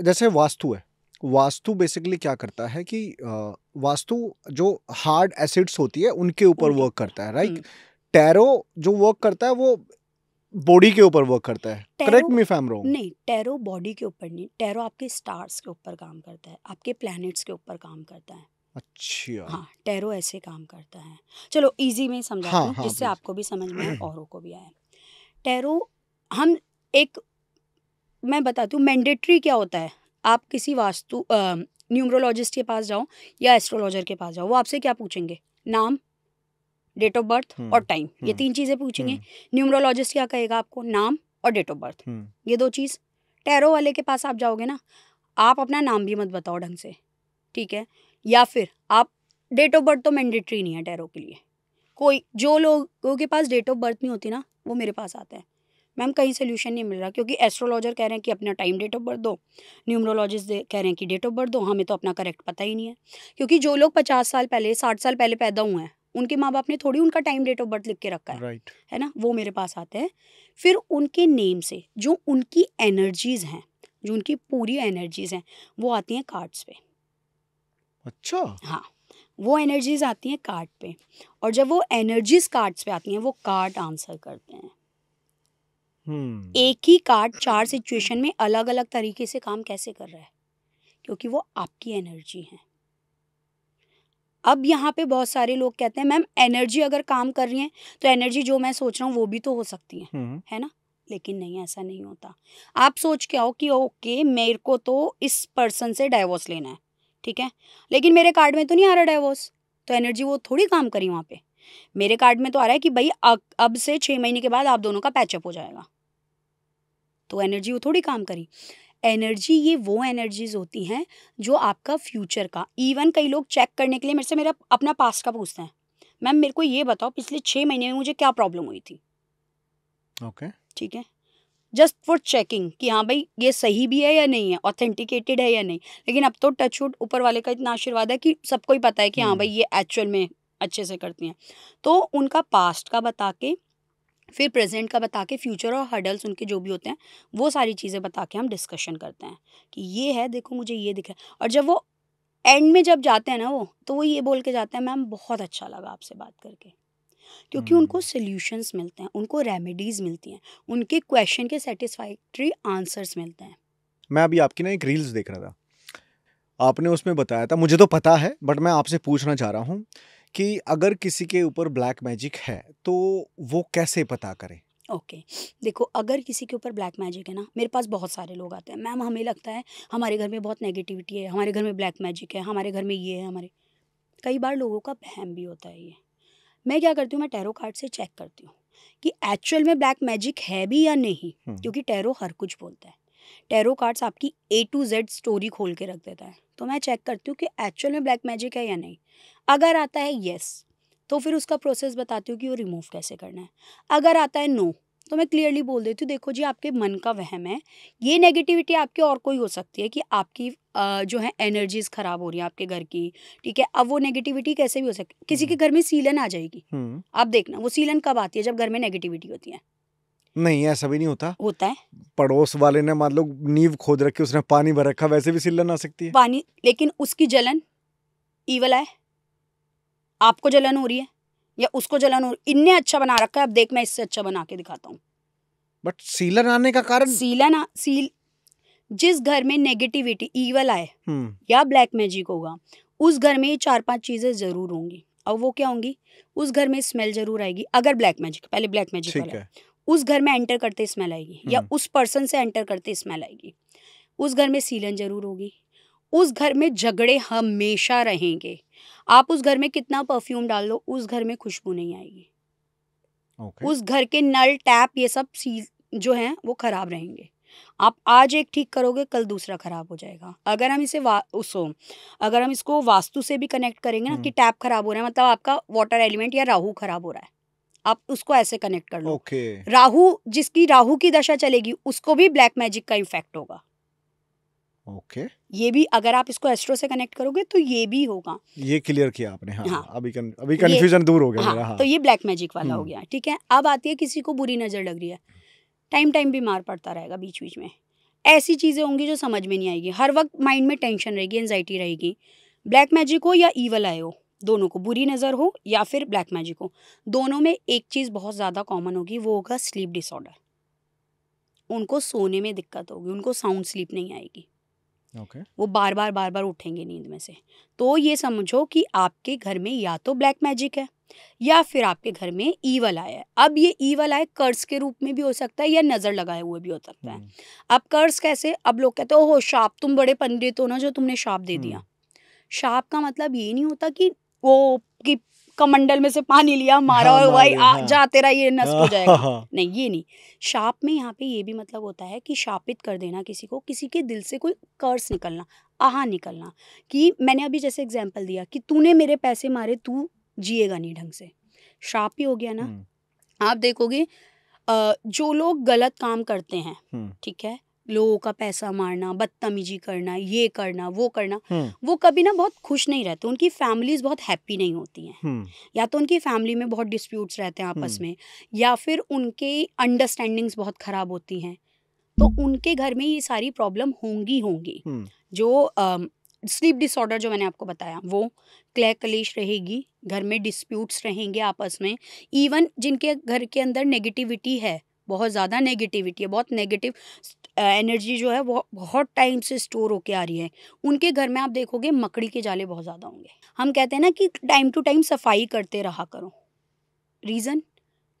जैसे वास्तु है, वास्तु बेसिकली क्या करता है कि वास्तु जो हार्ड एसिड्स होती है उनके ऊपर वर्क करता है, राइट। टैरो जो वर्क करता है वो बॉडी के ऊपर वर्क करता है, correct me if I am wrong.
नहीं, टैरो बॉडी के ऊपर नहीं, टैरो आपके स्टार्स के ऊपर काम करता है, आपके प्लैनेट्स के ऊपर काम करता है।
अच्छा।
हाँ, टैरो ऐसे काम करता है। चलो इजी में समझाती हूँ,
हाँ,
जिससे
please।
आपको भी समझ में आए औरों को भी आए। टैरो हम एक, मैं बताती हूँ मैंडेटरी क्या होता है। आप किसी वास्तु न्यूमरोलॉजिस्ट के पास जाओ या एस्ट्रोलॉजर के पास जाओ, वो आपसे क्या पूछेंगे? नाम, डेट ऑफ बर्थ और टाइम, ये 3 चीज़ें पूछेंगे। न्यूमरोलॉजिस्ट क्या कहेगा आपको? नाम और डेट ऑफ बर्थ, ये 2 चीज़। टैरो वाले के पास आप जाओगे ना, आप अपना नाम भी मत बताओ ढंग से, ठीक है? या फिर आप, डेट ऑफ बर्थ तो मैंडेटरी नहीं है टैरो के लिए। कोई जो लोगों के पास डेट ऑफ बर्थ नहीं होती ना, वो मेरे पास आते हैं, मैम कहीं सोल्यूशन नहीं मिल रहा, क्योंकि एस्ट्रोलॉजर कह रहे हैं कि अपना टाइम डेट ऑफ बर्थ दो, न्यूमरोलॉजिस्ट कह रहे हैं कि डेट ऑफ बर्थ दो, हमें तो अपना करेक्ट पता ही नहीं है। क्योंकि जो लोग 50 साल पहले 60 साल पहले पैदा हुए हैं, उनके माँ बाप ने थोड़ी उनका टाइम डेट ऑफ बर्थ लिख के रखा है,
राइट।
है ना? वो मेरे पास आते हैं, फिर उनके नेम से जो उनकी एनर्जीज हैं, जो उनकी पूरी एनर्जीज हैं, वो आती हैं कार्ड्स पे।
अच्छा।
हाँ, वो एनर्जीज आती हैं कार्ड पे, और जब वो एनर्जीज कार्ड्स पे आती हैं, वो कार्ड आंसर करते हैं। एक ही कार्ड 4 सिचुएशन में अलग अलग तरीके से काम कैसे कर रहा है? क्योंकि वो आपकी एनर्जी है। अब यहाँ पे बहुत सारे लोग कहते हैं मैम एनर्जी अगर काम कर रही है तो एनर्जी जो मैं सोच रहा हूँ वो भी तो हो सकती है ना? लेकिन नहीं, ऐसा नहीं होता। आप सोच के आओ कि ओके मेरे को तो इस पर्सन से डाइवोर्स लेना है, ठीक है, लेकिन मेरे कार्ड में तो नहीं आ रहा डाइवोर्स, तो एनर्जी वो थोड़ी काम करी वहाँ पे। मेरे कार्ड में तो आ रहा है कि भाई अब से 6 महीने के बाद आप दोनों का पैचअप हो जाएगा, तो एनर्जी वो थोड़ी काम करी। एनर्जी ये वो एनर्जीज होती हैं जो आपका फ्यूचर का, इवन कई लोग चेक करने के लिए मेरे से मेरा अपना पास्ट का पूछते हैं, मैम मेरे को ये बताओ पिछले 6 महीने में मुझे क्या प्रॉब्लम हुई थी।
ओके,
ठीक है, जस्ट फॉर चेकिंग कि हाँ भाई ये सही भी है या नहीं है, ऑथेंटिकेटेड है या नहीं। लेकिन अब तो टचवुड ऊपर वाले का इतना आशीर्वाद है कि सबको ही पता है कि हाँ भाई ये एक्चुअल में अच्छे से करती हैं। तो उनका पास्ट का बता के, फिर प्रेजेंट का बता के, फ्यूचर और हर्डल्स उनके जो भी होते हैं वो सारी चीज़ें बता के हम डिस्कशन करते हैं कि ये है, देखो मुझे ये दिख रहा है। और जब वो एंड में जब जाते हैं ना वो, तो वो ये बोल के जाते हैं मैम बहुत अच्छा लगा आपसे बात करके, क्योंकि उनको सॉल्यूशंस मिलते हैं, उनको रेमेडीज़ मिलती हैं, उनके क्वेश्चन के सेटिस्फैक्ट्री आंसर्स मिलते हैं।
मैं अभी आपकी ना एक रील्स देख रहा था, आपने उसमें बताया था, मुझे तो पता है बट मैं आपसे पूछना चाह रहा हूँ कि अगर किसी के ऊपर ब्लैक मैजिक है तो वो कैसे पता करे?
ओके, देखो अगर किसी के ऊपर ब्लैक मैजिक है ना, मेरे पास बहुत सारे लोग आते हैं, मैम हमें लगता है हमारे घर में बहुत नेगेटिविटी है, हमारे घर में ब्लैक मैजिक है, हमारे घर में ये है, हमारे, कई बार लोगों का वहम भी होता है ये। मैं क्या करती हूँ, मैं टैरो कार्ड से चेक करती हूँ कि एक्चुअल में ब्लैक मैजिक है भी या नहीं, क्योंकि टैरो हर कुछ बोलता है। टैरो कार्ड्स आपकी A to Z स्टोरी खोल के रख देता है, तो मैं चेक करती हूँ कि एक्चुअल में ब्लैक मैजिक है या नहीं। अगर आता है येस, तो फिर उसका प्रोसेस बताती हूँ कि वो रिमूव कैसे करना है। अगर आता है नो, तो मैं क्लियरली बोल देती हूँ देखो जी आपके मन का वहम है, ये नेगेटिविटी आपकी और कोई हो सकती है कि आपकी जो है एनर्जीज खराब हो रही है आपके घर की, ठीक है। अब वो नेगेटिविटी कैसे भी हो सकती है, किसी के घर में सीलन आ जाएगी, आप देखना वो सीलन कब आती है, जब घर में नेगेटिविटी होती है।
नहीं, ऐसा भी नहीं होता।
होता है,
पड़ोस वाले ने मान लो नींव खोद रखी, उसने पानी भर रखा, वैसे भी सीलन आ सकती है।
पानी, लेकिन उसकी जलन ईवल है, आपको जलन हो रही है या उसको जलन हो रही, इनने अच्छा बना रखा है, अब देख मैं इससे अच्छा बना के दिखाता हूँ।
बट सीलन आने का कारण,
जिस घर में नेगेटिविटी ईवल आए या ब्लैक मैजिक होगा, उस घर में 4-5 चीजें जरूर होंगी। अब वो क्या होंगी, उस घर में स्मेल जरूर आएगी, अगर ब्लैक मैजिक, पहले ब्लैक मैजिक वाला है, उस घर में एंटर करते स्मेल आएगी, या उस पर्सन से एंटर करते स्मेल आएगी। उस घर में सीलन जरूर होगी, उस घर में झगड़े हमेशा रहेंगे। आप उस घर में कितना परफ्यूम डाल लो, उस घर में खुशबू नहीं आएगी। उस घर के नल टैप ये सब जो हैं वो खराब रहेंगे। आप आज एक ठीक करोगे, कल दूसरा खराब हो जाएगा। अगर हम अगर हम इसको वास्तु से भी कनेक्ट करेंगे ना कि टैप खराब हो रहा है, मतलब आपका वाटर एलिमेंट या राहु खराब हो रहा है, आप उसको ऐसे कनेक्ट कर लो। राहु, जिसकी राहु की दशा चलेगी उसको भी ब्लैक मैजिक का इफेक्ट होगा। ये भी अगर आप इसको एस्ट्रो से कनेक्ट करोगे तो ये भी होगा।
ये क्लियर किया आपने। हाँ। अभी कंफ्यूजन दूर हो गया मेरा।
तो ये ब्लैक मैजिक वाला हो गया, ठीक है। अब आती है किसी को बुरी नजर लग रही है, टाइम बीमार पड़ता रहेगा बीच बीच में, ऐसी चीजें होंगी जो समझ में नहीं आएगी, हर वक्त माइंड में टेंशन रहेगी, एंजाइटी रहेगी। ब्लैक मैजिक हो या ईवल आए हो, दोनों को, बुरी नजर हो या फिर ब्लैक मैजिक हो, दोनों में एक चीज बहुत ज्यादा कॉमन होगी, वो होगा स्लीप डिसऑर्डर। उनको सोने में दिक्कत होगी, उनको साउंड स्लीप नहीं आएगी।
Okay.
वो बार बार उठेंगे नींद में से। तो ये समझो कि आपके घर में या तो ब्लैक मैजिक है या फिर आपके घर में ईवल आया है। अब ये ईवल आए कर्स के रूप में भी हो सकता है या नज़र लगाए हुए भी हो सकता है। अब कर्स कैसे? अब लोग कहते हो शाप, तुम बड़े पंडित हो ना जो तुमने शाप दे दिया। शाप का मतलब ये नहीं होता कि वो कि कमंडल में से पानी लिया मारा और भाई जा तेरा ये नष्ट हो जाएगा। नहीं, ये नहीं। शाप में यहाँ पे ये भी मतलब होता है कि शापित कर देना किसी को, किसी के दिल से कोई कर्स निकलना, आहा निकलना। कि मैंने अभी जैसे एग्जांपल दिया कि तूने मेरे पैसे मारे, तू जिएगा नहीं ढंग से, शाप ही हो गया ना। आप देखोगे जो लोग गलत काम करते हैं, ठीक है, लोगों का पैसा मारना, बदतमीजी करना, ये करना, वो करना, वो कभी ना बहुत खुश नहीं रहते। उनकी फैमिलीज बहुत हैप्पी नहीं होती हैं। या तो उनकी फैमिली में बहुत डिस्प्यूट्स रहते हैं आपस में, या फिर उनके अंडरस्टैंडिंग्स बहुत खराब होती हैं। तो उनके घर में ये सारी प्रॉब्लम होंगी। जो स्लीप डिसऑर्डर जो मैंने आपको बताया, वो क्लह कलेश रहेगी, घर में डिस्प्यूट्स रहेंगे आपस में। इवन जिनके घर के अंदर नेगेटिविटी है, बहुत ज़्यादा नेगेटिविटी है, बहुत नेगेटिव एनर्जी जो है वो बहुत टाइम से स्टोर होके आ रही है, उनके घर में आप देखोगे मकड़ी के जाले बहुत ज़्यादा होंगे। हम कहते हैं ना कि टाइम टू टाइम सफाई करते रहा करो। रीज़न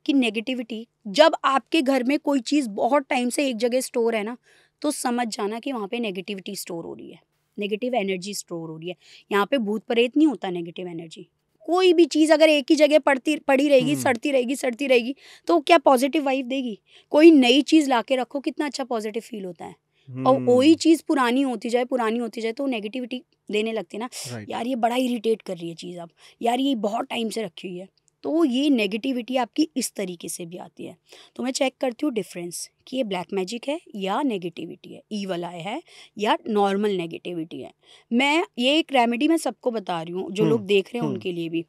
कि नेगेटिविटी, जब आपके घर में कोई चीज़ बहुत टाइम से एक जगह स्टोर है ना, तो समझ जाना कि वहाँ पे नेगेटिविटी स्टोर हो रही है, नेगेटिव एनर्जी स्टोर हो रही है। यहाँ पे भूत प्रेत नहीं होता, नेगेटिव एनर्जी। कोई भी चीज़ अगर एक ही जगह पड़ी रहेगी, सड़ती रहेगी, तो क्या पॉजिटिव वाइब देगी? कोई नई चीज़ लाके रखो, कितना अच्छा पॉजिटिव फील होता है। और वही चीज़ पुरानी होती जाए तो नेगेटिविटी देने लगती है ना। यार ये बड़ा इरिटेट कर रही है चीज़, अब यार ये बहुत टाइम से रखी हुई है। तो ये नेगेटिविटी आपकी इस तरीके से भी आती है। तो मैं चेक करती हूँ डिफरेंस कि ये ब्लैक मैजिक है या नेगेटिविटी है, ईवल आय है या नॉर्मल नेगेटिविटी है। मैं ये एक रेमेडी मैं सबको बता रही हूँ, जो लोग देख रहे हैं उनके लिए भी।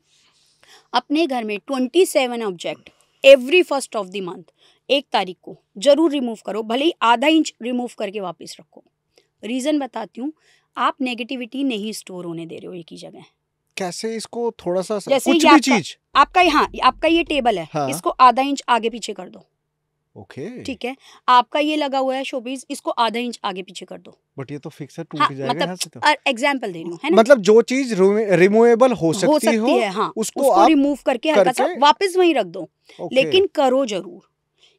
अपने घर में 27 object every 1st of the month, 1 तारीख को जरूर रिमूव करो, भले ही आधा इंच रिमूव करके वापस रखो। रीज़न बताती हूँ, आप नेगेटिविटी नहीं स्टोर होने दे रहे हो एक ही जगह।
कैसे? इसको थोड़ा सा
जैसे
कुछ भी चीज
आपका यहाँ आपका ये टेबल है,
हाँ।
इसको आधा इंच आगे पीछे कर दो।
ओके,
ठीक है। आपका ये लगा हुआ है शोपीस, इसको आधा इंच आगे पीछे कर दो।
बट ये तो फिक्स है, टूट जाएगा यहाँ से। तो
एग्जाम्पल दे रही हूँ, है ना।
मतलब जो चीज रिमूवेबल हो सकती
है, हाँ, उसको
आप
रिमूव करके हल्का सा वापस वहीं रख दो। लेकिन करो जरूर।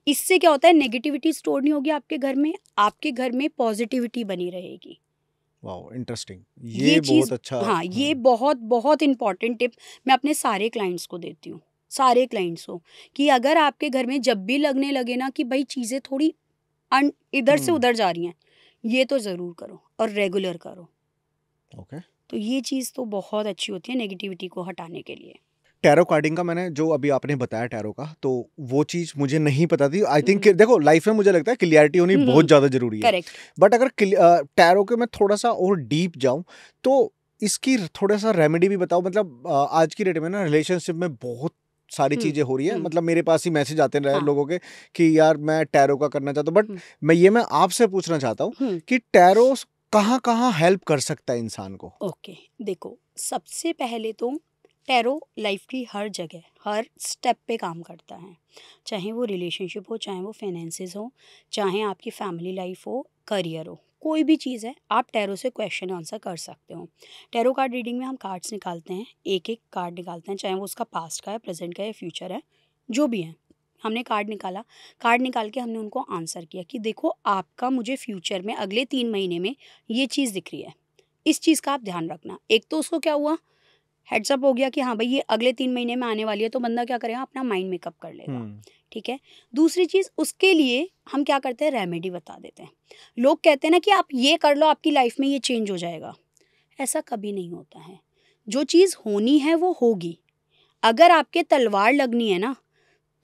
इससे क्या होता है, नेगेटिविटी स्टोर नहीं होगी आपके घर में, आपके घर में पॉजिटिविटी बनी रहेगी।
Wow, interesting. ये बहुत अच्छा।
हाँ, ये बहुत बहुत इंपॉर्टेंट टिप मैं अपने सारे क्लाइंट्स को देती हूँ, सारे क्लाइंट्स को, कि अगर आपके घर में जब भी लगने लगे ना कि भाई चीज़ें थोड़ी इधर से उधर जा रही हैं, ये तो ज़रूर करो और रेगुलर करो।
ओके।
तो ये चीज़ तो बहुत अच्छी होती है नेगेटिविटी को हटाने के लिए।
टैरो कार्डिंग का मैंने जो अभी आपने बताया टैरो का, तो वो चीज मुझे नहीं पता थी। आई थिंक देखो, लाइफ में मुझे लगता है क्लियरिटी होनी बहुत ज्यादा जरूरी है।
करेक्ट।
बट अगर टैरो के मैं थोड़ा सा और डीप जाऊं तो इसकी थोड़ा सा रेमेडी भी बताओ। मतलब आज की डेट में ना रिलेशनशिप में बहुत सारी चीजें हो रही है। मतलब मेरे पास ही मैसेज आते रहे लोगों के कि यार मैं टैरो का करना चाहता हूँ, बट मैं आपसे पूछना चाहता हूँ कि टैरो कहाँ हेल्प कर सकता है इंसान को?
ओके, देखो, सबसे पहले तो टैरो लाइफ की हर जगह, हर स्टेप पे काम करता है। चाहे वो रिलेशनशिप हो, चाहे वो फाइनेंसेस हो, चाहे आपकी फैमिली लाइफ हो, करियर हो, कोई भी चीज़ है, आप टैरो से क्वेश्चन आंसर कर सकते हो। टैरो कार्ड रीडिंग में हम कार्ड्स निकालते हैं, एक एक कार्ड निकालते हैं, चाहे वो उसका पास्ट का है, प्रेजेंट का है, फ्यूचर है, जो भी है। हमने कार्ड निकाला, कार्ड निकाल के हमने उनको आंसर किया कि देखो आपका मुझे फ्यूचर में अगले 3 महीने में ये चीज़ दिख रही है, इस चीज़ का आप ध्यान रखना। एक तो उसको क्या हुआ, हेड्सअप हो गया कि हाँ भाई ये अगले 3 महीने में आने वाली है, तो बंदा क्या करेगा, अपना माइंड मेकअप कर लेगा। ठीक है। दूसरी चीज़, उसके लिए हम क्या करते हैं, रेमेडी बता देते हैं। लोग कहते हैं ना कि आप ये कर लो, आपकी लाइफ में ये चेंज हो जाएगा। ऐसा कभी नहीं होता है। जो चीज़ होनी है वो होगी। अगर आपके तलवार लगनी है ना,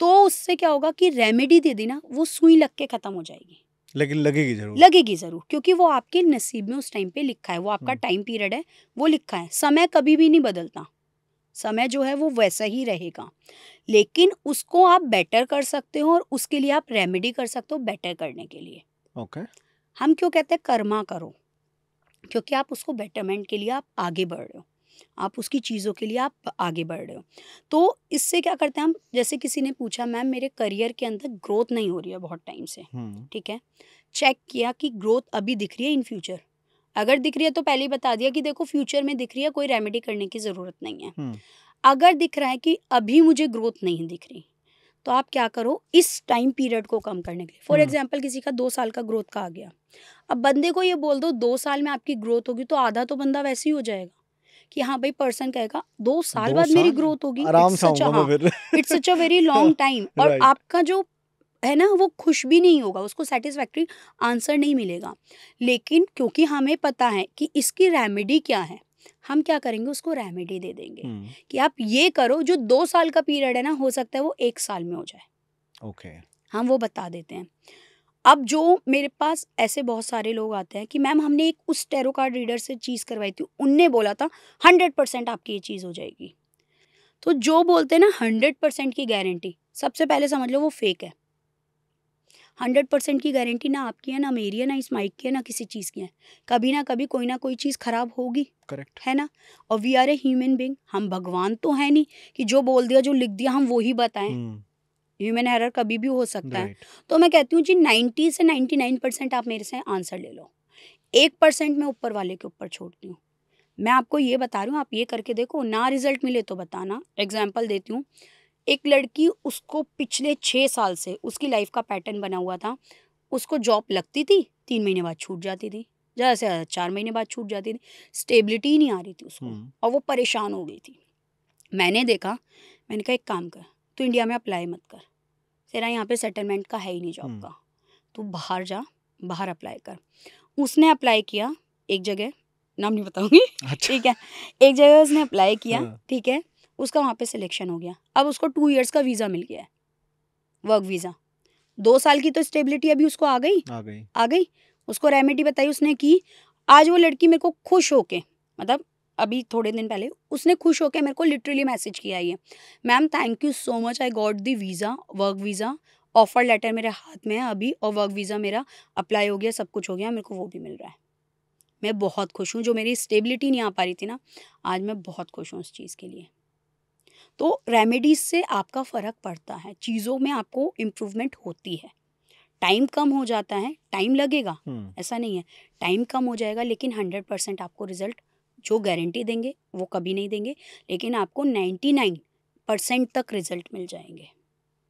तो उससे क्या होगा कि रेमेडी दे दी ना, वो सुई लग के ख़त्म हो जाएगी,
लेकिन लगेगी ज़रूर,
क्योंकि वो आपके नसीब में उस टाइम पे लिखा है, वो आपका टाइम पीरियड है, वो लिखा है। समय कभी भी नहीं बदलता, समय जो है वो वैसा ही रहेगा, लेकिन उसको आप बेटर कर सकते हो और उसके लिए आप रेमेडी कर सकते हो बेटर करने के लिए।
ओके।
हम क्यों कहते हैं कर्मा करो, क्योंकि आप उसको बेटरमेंट के लिए आप आगे बढ़ रहे हो। आप उसकी चीज़ों के लिए आप आगे बढ़ रहे हो। तो इससे क्या करते हैं हम, जैसे किसी ने पूछा मैम मेरे करियर के अंदर ग्रोथ नहीं हो रही है बहुत टाइम से, ठीक है, चेक किया कि ग्रोथ अभी दिख रही है इन फ्यूचर, अगर दिख रही है तो पहले ही बता दिया कि देखो फ्यूचर में दिख रही है, कोई रेमेडी करने की ज़रूरत नहीं है। अगर दिख रहा है कि अभी मुझे ग्रोथ नहीं दिख रही, तो आप क्या करो इस टाइम पीरियड को कम करने के लिए, फॉर एग्जाम्पल किसी का 2 साल का ग्रोथ का आ गया, अब बंदे को ये बोल दो 2 साल में आपकी ग्रोथ होगी, तो आधा तो बंदा वैसे ही हो जाएगा कि हाँ भाई, पर्सन कहेगा 2 साल बाद मेरी ग्रोथ होगी,
आराम से आऊंगा मैं फिर।
It's such a very long time, और
Right.
आपका जो है ना वो खुश भी नहीं होगा, उसको सेटिस्फैक्ट्री आंसर नहीं मिलेगा। लेकिन क्योंकि हमें पता है कि इसकी रेमेडी क्या है, हम क्या करेंगे, उसको रेमेडी दे देंगे कि आप ये करो, जो 2 साल का पीरियड है ना, हो सकता है वो 1 साल में हो जाए।
ओके,
हम वो बता देते हैं। अब जो मेरे पास ऐसे बहुत सारे लोग आते हैं कि मैम हमने एक उस टैरो कार्ड रीडर से चीज़ करवाई थी, उनने बोला था 100% आपकी ये चीज़ हो जाएगी। तो जो बोलते हैं ना 100% की गारंटी, सबसे पहले समझ लो वो फेक है। 100% की गारंटी ना आपकी है, ना मेरी है, ना इस माइक की है, ना किसी चीज़ की है। कभी ना कभी कोई ना कोई चीज़ खराब होगी,
करेक्ट
है ना। और we are a human being, हम भगवान तो है नहीं कि जो बोल दिया जो लिख दिया हम वो ही बताएं। ह्यूमन एरर कभी भी हो सकता है। तो मैं कहती हूँ जी 90 से 99% आप मेरे से आंसर ले लो, 1% मैं ऊपर वाले के ऊपर छोड़ती हूँ। मैं आपको ये बता रही हूँ, आप ये करके देखो, ना रिजल्ट मिले तो बताना। एग्जाम्पल देती हूँ, एक लड़की, उसको पिछले 6 साल से उसकी लाइफ का पैटर्न बना हुआ था, उसको जॉब लगती थी, 3 महीने बाद छूट जाती थी, ज़्यादा से ज़्यादा 4 महीने बाद छूट जाती थी, स्टेबिलिटी ही नहीं आ रही थी उसको, और वो परेशान हो गई थी। मैंने देखा, मैंने कहा एक काम कर, तू इंडिया में अप्लाई मत कर, तेरा यहाँ पे सेटलमेंट का है ही नहीं जॉब का, तू बाहर जा, बाहर अप्लाई कर। उसने अप्लाई किया एक जगह, नाम नहीं बताऊंगी, ठीक है, एक जगह उसने अप्लाई किया, ठीक है, उसका वहाँ पे सिलेक्शन हो गया। अब उसको 2 इयर्स का वीज़ा मिल गया है, वर्क वीज़ा। 2 साल की तो स्टेबिलिटी अभी उसको आ गई। उसको रेमेडी बताई उसने की। आज वो लड़की मेरे को खुश होके, मतलब अभी थोड़े दिन पहले उसने खुश होके मेरे को लिटरली मैसेज किया है, ma'am thank you so much, I got the visa, work visa, offer letter मेरे हाथ में है अभी, और वर्क वीज़ा मेरा अप्लाई हो गया, सब कुछ हो गया, मेरे को वो भी मिल रहा है। मैं बहुत खुश हूँ, जो मेरी स्टेबिलिटी नहीं आ पा रही थी ना, आज मैं बहुत खुश हूँ उस चीज़ के लिए। तो रेमेडीज से आपका फ़र्क पड़ता है, चीज़ों में आपको इम्प्रूवमेंट होती है। टाइम कम हो जाता है, टाइम लगेगा, ऐसा नहीं है, टाइम कम हो जाएगा, लेकिन 100% आपको रिजल्ट जो गारंटी देंगे वो कभी नहीं देंगे, लेकिन आपको 99% तक रिजल्ट मिल जाएंगे।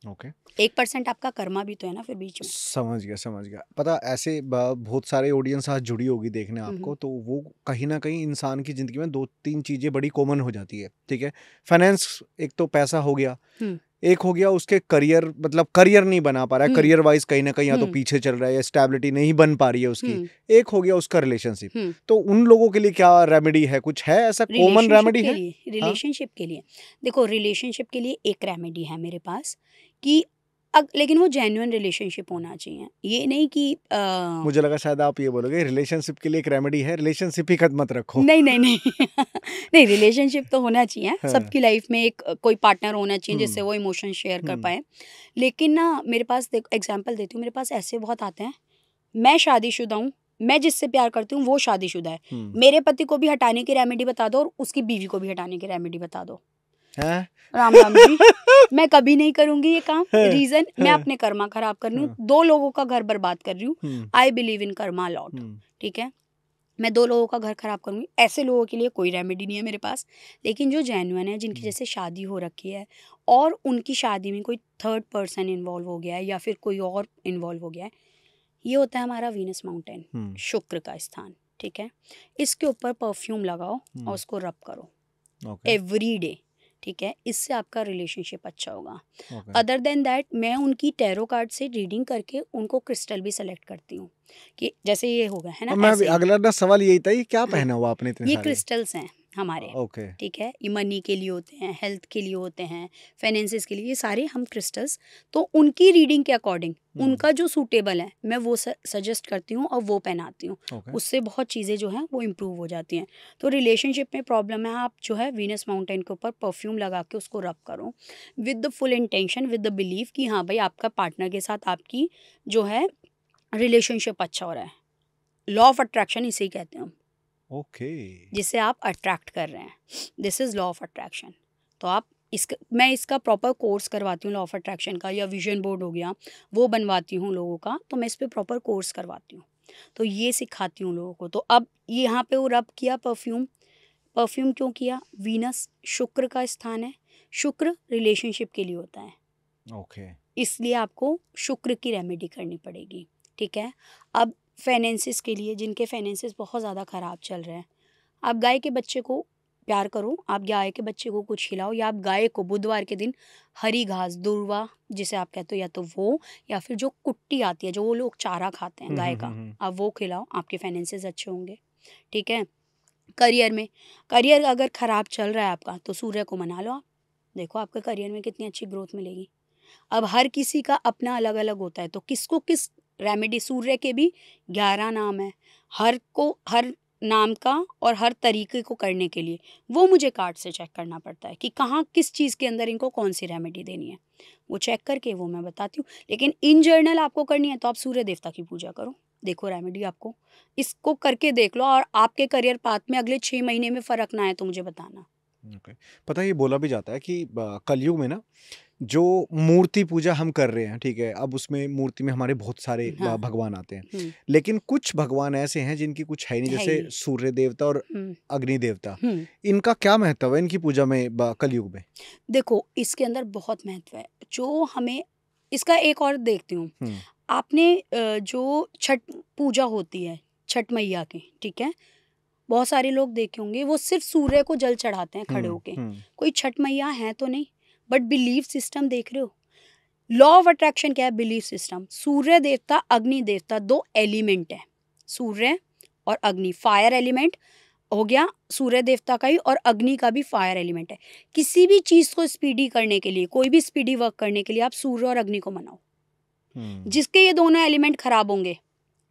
ओके
1% आपका कर्मा भी तो है ना फिर बीच में।
समझ गया। पता ऐसे बहुत सारे ऑडियंस आज जुड़ी होगी देखने आपको, तो वो कहीं ना कहीं इंसान की जिंदगी में 2-3 चीजें बड़ी कॉमन हो जाती है, ठीक है। फाइनेंस, एक तो पैसा हो गया, एक हो गया उसके करियर, मतलब करियर नहीं बना पा रहा है, करियर वाइज कहीं ना कहीं या तो पीछे चल रहा है या स्टेबिलिटी नहीं बन पा रही है उसकी, एक हो गया उसका रिलेशनशिप। तो उन लोगों के लिए क्या रेमेडी है, कुछ है ऐसा कॉमन रेमेडी है?
रिलेशनशिप के लिए देखो, रिलेशनशिप के लिए एक रेमेडी है मेरे पास कि लेकिन वो जेन्युइन रिलेशनशिप होना चाहिए, ये नहीं कि
मुझे लगा शायद आप ये बोलोगे रिलेशनशिप के लिए एक रेमेडी है, रिलेशनशिप ही खत्म मत रखो।
नहीं नहीं रिलेशनशिप तो होना चाहिए, सबकी लाइफ में एक कोई पार्टनर होना चाहिए जिससे वो इमोशन शेयर कर पाए। लेकिन ना मेरे पास, देखो एग्जांपल देती हूँ, मेरे पास ऐसे बहुत आते हैं, मैं शादीशुदा हूँ, मैं जिससे प्यार करती हूँ वो शादीशुदा है, मेरे पति को भी हटाने की रेमेडी बता दो और उसकी बीवी को भी हटाने की रेमेडी बता दो, राम राम जी। मैं कभी नहीं करूंगी ये काम। रीजन, मैं अपने कर्मा खराब कर रही हूँ, 2 लोगों का घर बर्बाद कर रही हूँ। I believe in Karma lot, ठीक है, मैं 2 लोगों का घर खराब करूंगी। ऐसे लोगों के लिए कोई रेमेडी नहीं है मेरे पास। लेकिन जो जेन्युइन है, जिनकी जैसे शादी हो रखी है और उनकी शादी में कोई 3rd पर्सन इन्वॉल्व हो गया है या फिर कोई और इन्वॉल्व हो गया है, ये होता है हमारा वीनस माउंटेन, शुक्र का स्थान, ठीक है। इसके ऊपर परफ्यूम लगाओ और उसको रब करो एवरी डे, ठीक है, इससे आपका रिलेशनशिप अच्छा होगा। अदर देन दैट, मैं उनकी टैरो कार्ड से रीडिंग करके उनको क्रिस्टल भी सेलेक्ट करती हूँ कि जैसे ये होगा, है ना।
मैं अगला ना सवाल यही था, ये क्या पहना हुआ आपने इतने
ये
सारे?
क्रिस्टल्स हैं हमारे, ठीक है, ये मनी के लिए होते हैं, हेल्थ के लिए होते हैं, फाइनेंसेस के लिए, ये सारे हम क्रिस्टल्स, तो उनकी रीडिंग के अकॉर्डिंग उनका जो सूटेबल है मैं वो सजेस्ट करती हूँ और वो पहनाती हूँ। उससे बहुत चीज़ें जो हैं वो इम्प्रूव हो जाती हैं। तो रिलेशनशिप में प्रॉब्लम है, आप जो है वीनस माउंटेन के ऊपर परफ्यूम लगा के उसको रब करो with the full intention, with the believe कि हाँ भाई आपका पार्टनर के साथ आपकी जो है रिलेशनशिप अच्छा हो रहा है। लॉ ऑफ अट्रैक्शन इसे ही कहते हैं हम,
ओके।
जिसे आप अट्रैक्ट कर रहे हैं। This is law of attraction. तो आप मैं इसका प्रॉपर कोर्स करवाती हूँ लॉ ऑफ अट्रैक्शन का, या विजन बोर्ड हो गया वो बनवाती हूँ लोगों का, तो मैं इस पे प्रॉपर कोर्स करवाती हूँ, तो ये सिखाती हूँ लोगों को। तो अब यहाँ पे वो रब किया परफ्यूम क्यों किया? वीनस शुक्र का स्थान है, शुक्र रिलेशनशिप के लिए होता है,
ओके।
इसलिए आपको शुक्र की रेमेडी करनी पड़ेगी, ठीक है। अब फाइनेंसिस के लिए, जिनके फाइनेंसिस बहुत ज़्यादा ख़राब चल रहे हैं, आप गाय के बच्चे को प्यार करो, आप गाय के बच्चे को कुछ खिलाओ, या आप गाय को बुधवार के दिन हरी घास, दूर्वा जिसे आप कहते हो, या तो वो, या फिर जो कुट्टी आती है जो वो लोग चारा खाते हैं गाय का, आप वो खिलाओ, आपके फाइनेंसिस अच्छे होंगे, ठीक है। करियर अगर ख़राब चल रहा है आपका, तो सूर्य को मना लो आप, देखो आपके करियर में कितनी अच्छी ग्रोथ मिलेगी। अब हर किसी का अपना अलग अलग होता है, तो किसको किस रेमेडी, सूर्य के भी 11 नाम है, हर नाम का और हर तरीके को करने के लिए वो मुझे कार्ड से चेक करना पड़ता है कि कहाँ किस चीज़ के अंदर इनको कौन सी रेमेडी देनी है, वो चेक करके वो मैं बताती हूँ। लेकिन इन जर्नल आपको करनी है तो आप सूर्य देवता की पूजा करो, देखो रेमेडी आपको इसको करके देख लो, और आपके करियर पाथ में अगले 6 महीने में फ़र्क ना आए तो मुझे बताना।
ओके। पता है ये बोला भी जाता है कि कलयुग में ना जो मूर्ति पूजा हम कर रहे हैं, ठीक है, अब उसमें मूर्ति में हमारे बहुत सारे
हाँ।
भगवान आते हैं, लेकिन कुछ भगवान ऐसे हैं जिनकी कुछ है नहीं,
है
जैसे
ही नहीं।
सूर्य देवता और अग्नि देवता।
हम्म।
इनका क्या महत्व है इनकी पूजा में कलयुग में?
देखो इसके अंदर बहुत महत्व है, जो हमें इसका एक और देखती हूँ। आपने जो छठ पूजा होती है छठ मैया की, ठीक है, बहुत सारे लोग देखे होंगे वो सिर्फ सूर्य को जल चढ़ाते हैं खड़े होके, कोई छठ मैया है तो नहीं, बट बिलीफ सिस्टम देख रहे हो। लॉ ऑफ अट्रैक्शन क्या है? Belief system. सूर्य देवता अग्नि देवता 2 एलिमेंट है, सूर्य और अग्नि, फायर एलिमेंट हो गया सूर्य देवता का ही, और अग्नि का भी फायर एलिमेंट है। किसी भी चीज़ को स्पीडी करने के लिए, कोई भी स्पीडी वर्क करने के लिए आप सूर्य और अग्नि को मनाओ। जिसके ये दोनों एलिमेंट खराब होंगे,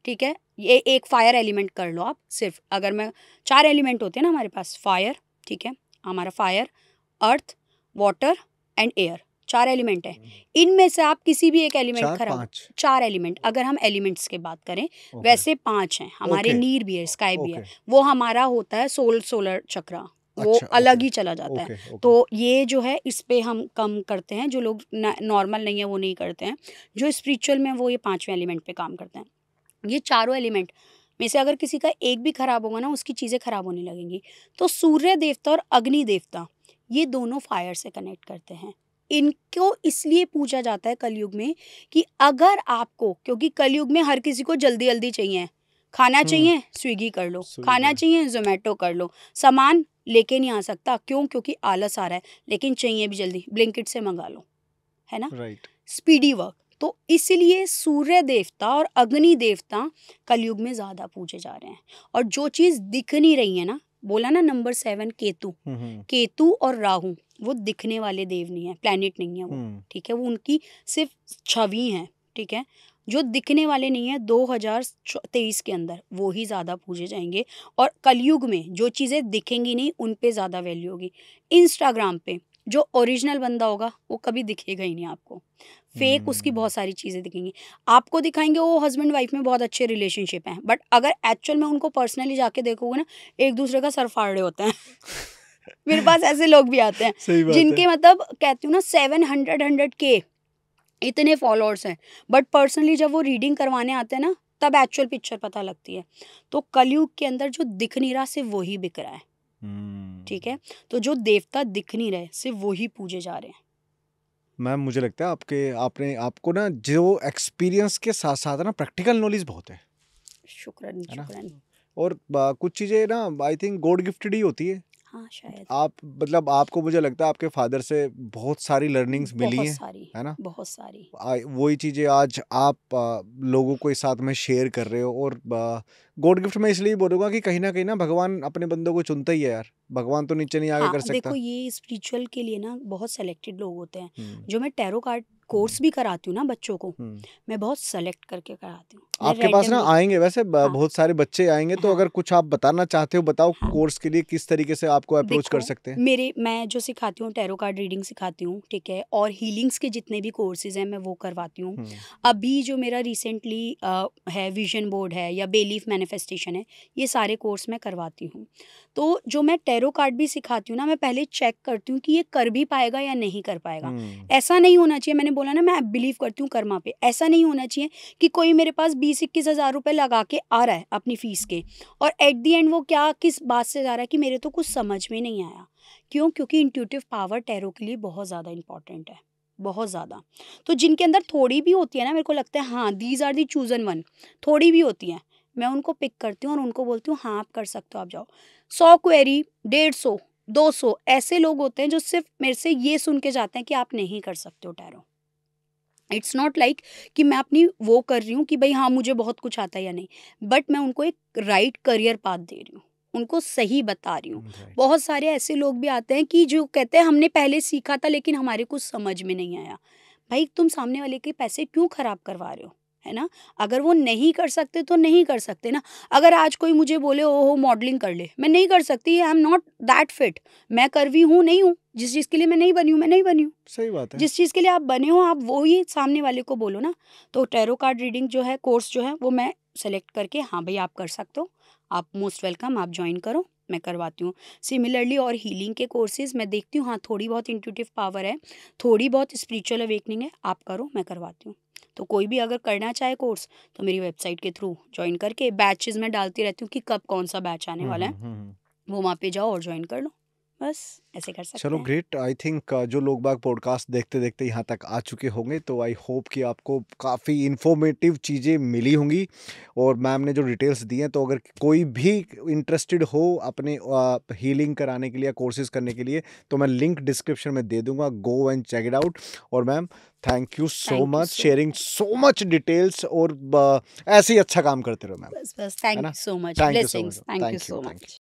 ठीक है, ये एक फायर एलिमेंट कर लो आप सिर्फ। अगर मैं 4 एलिमेंट होते हैं ना हमारे पास, फायर, ठीक है, हमारा fire, earth, water and air, 4 element है। इनमें से आप किसी भी एक एलिमेंट खराब, 4 एलिमेंट अगर हम एलिमेंट्स की बात करें, वैसे 5 हैं हमारे, नीर भी है, स्काई भी है, वो हमारा होता है सोलर चक्रा, वो अलग ही चला जाता है। तो ये जो है इस पे हम कम करते हैं, जो लोग नॉर्मल नहीं है वो नहीं करते हैं, जो स्पिरिचुअल में वो ये 5वें एलिमेंट पे काम करते हैं। ये चारों एलिमेंट में से अगर किसी का एक भी खराब होगा ना, उसकी चीज़ें खराब होने लगेंगी। तो सूर्य देवता और अग्नि देवता ये दोनों फायर से कनेक्ट करते हैं। इनको इसलिए पूजा जाता है कलयुग में कि अगर आपको, क्योंकि कलयुग में हर किसी को जल्दी जल्दी चाहिए, खाना चाहिए स्विगी कर लो, खाना चाहिए जोमेटो कर लो, सामान लेके नहीं आ सकता, क्यों? क्योंकि आलस आ रहा है, लेकिन चाहिए भी जल्दी, ब्लिंकिट से मंगा लो, है ना,
राइट,
स्पीडी वर्क। तो इसलिए सूर्य देवता और अग्नि देवता कलयुग में ज़्यादा पूजे जा रहे हैं। और जो चीज़ दिख नहीं रही है ना, बोला ना नंबर 7 केतु और राहु, वो दिखने वाले देव नहीं है, प्लैनेट नहीं है वो, ठीक है, वो उनकी सिर्फ छवि है, ठीक है, जो दिखने वाले नहीं है 2023 के अंदर वो ही ज़्यादा पूजे जाएंगे। और कलयुग में जो चीज़ें दिखेंगी नहीं उन पे ज़्यादा वैल्यू होगी। इंस्टाग्राम पे जो ओरिजिनल बंदा होगा वो कभी दिखेगा ही नहीं आपको, फेक उसकी बहुत सारी चीज़ें दिखेंगी, आपको दिखाएंगे वो हस्बैंड वाइफ में बहुत अच्छे रिलेशनशिप हैं, बट अगर एक्चुअल में उनको पर्सनली जाके देखोगे ना, एक दूसरे का सर फाड़ रहे होते हैं मेरे पास ऐसे लोग भी आते हैं जिनके मतलब कहती हूँ ना 700 इतने फॉलोअर्स हैं, बट पर्सनली जब वो रीडिंग करवाने आते हैं ना तब एक्चुअल पिक्चर पता लगती है। तो कलयुग के अंदर जो दिख नहीं रहा सिर्फ वही बिक रहा है, ठीक है, तो जो देवता दिख नहीं रहे सिर्फ वही पूजे जा रहे हैं।
मैम मुझे लगता है आपको ना जो एक्सपीरियंस के साथ साथ ना प्रैक्टिकल नॉलेज बहुत है।
शुक्रान।
और कुछ चीज़ें ना आई थिंक गॉड गिफ्टेड ही होती है।
हाँ शायद।
आप मतलब आपको मुझे लगता है आपके फादर से बहुत सारी लर्निंग्स मिली हैं, है ना,
बहुत सारी।
वही चीज़ें आज आप लोगों को इस साथ में शेयर कर रहे हो। और गॉड गिफ्ट में इसलिए बोलूँगा कि कहीं ना भगवान अपने बंदों को चुनता ही है यार, भगवान तो नीचे नहीं आगे कर सकता।
देखो ये स्पिरिचुअल के लिए ना बहुत सेलेक्टेड लोग होते हैं। जो मैं टैरो कार्ड कोर्स भी कराती हूँ ना बच्चों को, मैं बहुत सेलेक्ट करके कराती हूँ।
आपके पास ना आएंगे वैसे बहुत सारे बच्चे आएंगे, तो अगर कुछ आप बताना चाहते हो बताओ, कोर्स के लिए किस तरीके से आपको अप्रोच कर सकते हैं?
मैं जो सिखाती हूँ टैरो कार्ड रीडिंग सिखाती हूँ, ठीक है, और हीलिंग्स के जितने भी कोर्सेज हैं मैं वो करवाती हूँ। अभी जो मेरा रिसेंटली है विजन बोर्ड है या बेलीफ मैनिफेस्टेशन है, ये सारे कोर्स मैं करवाती हूँ। तो जो मैं टैरो कार्ड भी सिखाती हूँ ना, मैं पहले चेक करती हूँ कि ये कर भी पाएगा या नहीं कर पाएगा। ऐसा नहीं होना चाहिए, मैंने बोला ना मैं बिलीव करती हूँ कर्मा पे, ऐसा नहीं होना चाहिए कि कोई मेरे पास 20-21 हज़ार रुपये लगा के आ रहा है अपनी फीस के, और एट दी एंड वो क्या किस बात से जा रहा है कि मेरे तो कुछ समझ में नहीं आया। क्यों? क्योंकि इंट्यूटिव पावर टैरो के लिए बहुत ज़्यादा इंपॉर्टेंट है, बहुत ज़्यादा। तो जिनके अंदर थोड़ी भी होती है ना, मेरे को लगता है हाँ these are the chosen one, थोड़ी भी होती है, मैं उनको पिक करती हूँ और उनको बोलती हूँ हाँ आप कर सकते हो, आप जाओ। 100 क्वेरी, 150, 200 ऐसे लोग होते हैं जो सिर्फ मेरे से ये सुन के जाते हैं कि आप नहीं कर सकते हो टैरो। इट्स नॉट लाइक कि मैं अपनी वो कर रही हूँ कि भाई हाँ मुझे बहुत कुछ आता है या नहीं, बट मैं उनको एक राइट करियर पाथ दे रही हूँ, उनको सही बता रही हूँ। बहुत सारे ऐसे लोग भी आते हैं कि जो कहते हैं हमने पहले सीखा था लेकिन हमारे कुछ समझ में नहीं आया। भाई तुम सामने वाले के पैसे क्यों खराब करवा रहे हो, है ना? अगर वो नहीं कर सकते तो नहीं कर सकते ना। अगर आज कोई मुझे बोले ओहो मॉडलिंग कर ले, मैं नहीं कर सकती, I am not that fit, मैं करवी हूँ नहीं हूँ, जिस चीज़ के लिए मैं नहीं बनी हूँ मैं नहीं बनी हूँ।
सही बात है।
जिस चीज़ के लिए आप बने हो आप वो ही सामने वाले को बोलो ना। तो टैरो कार्ड रीडिंग जो है कोर्स जो है वो मैं सेलेक्ट करके हाँ भाई आप कर सकते हो, आप मोस्ट वेलकम, आप ज्वाइन करो, मैं करवाती हूँ। सिमिलरली और हीलिंग के कोर्सेज मैं देखती हूँ हाँ थोड़ी बहुत इंट्यूटिव पावर है, थोड़ी बहुत स्पिरिचुअल अवेकनिंग है, आप करो, मैं करवाती हूँ। तो कोई भी अगर करना चाहे कोर्स तो मेरी वेबसाइट के थ्रू ज्वाइन करके, बैचेस मैं डालती रहती हूँ कि कब कौन सा बैच आने वाला है, वो वहाँ पे जाओ और ज्वाइन कर लो, बस ऐसे कर सकते
चलो
हैं।
ग्रेट। आई थिंक जो लोग बाग पॉडकास्ट देखते देखते यहाँ तक आ चुके होंगे, तो आई होप कि आपको काफ़ी इन्फॉर्मेटिव चीज़ें मिली होंगी, और मैम ने जो डिटेल्स दी हैं, तो अगर कोई भी इंटरेस्टेड हो अपने हीलिंग कराने के लिए, कोर्सेज करने के लिए, तो मैं लिंक डिस्क्रिप्शन में दे दूंगा, go and check it out. और ma'am thank you so much sharing so much details, और ऐसे ही अच्छा काम करते रहो मैम।
बस thank you so much,
thank you so
blessings,
much,
thank you
thank you
so
thank you.
Much.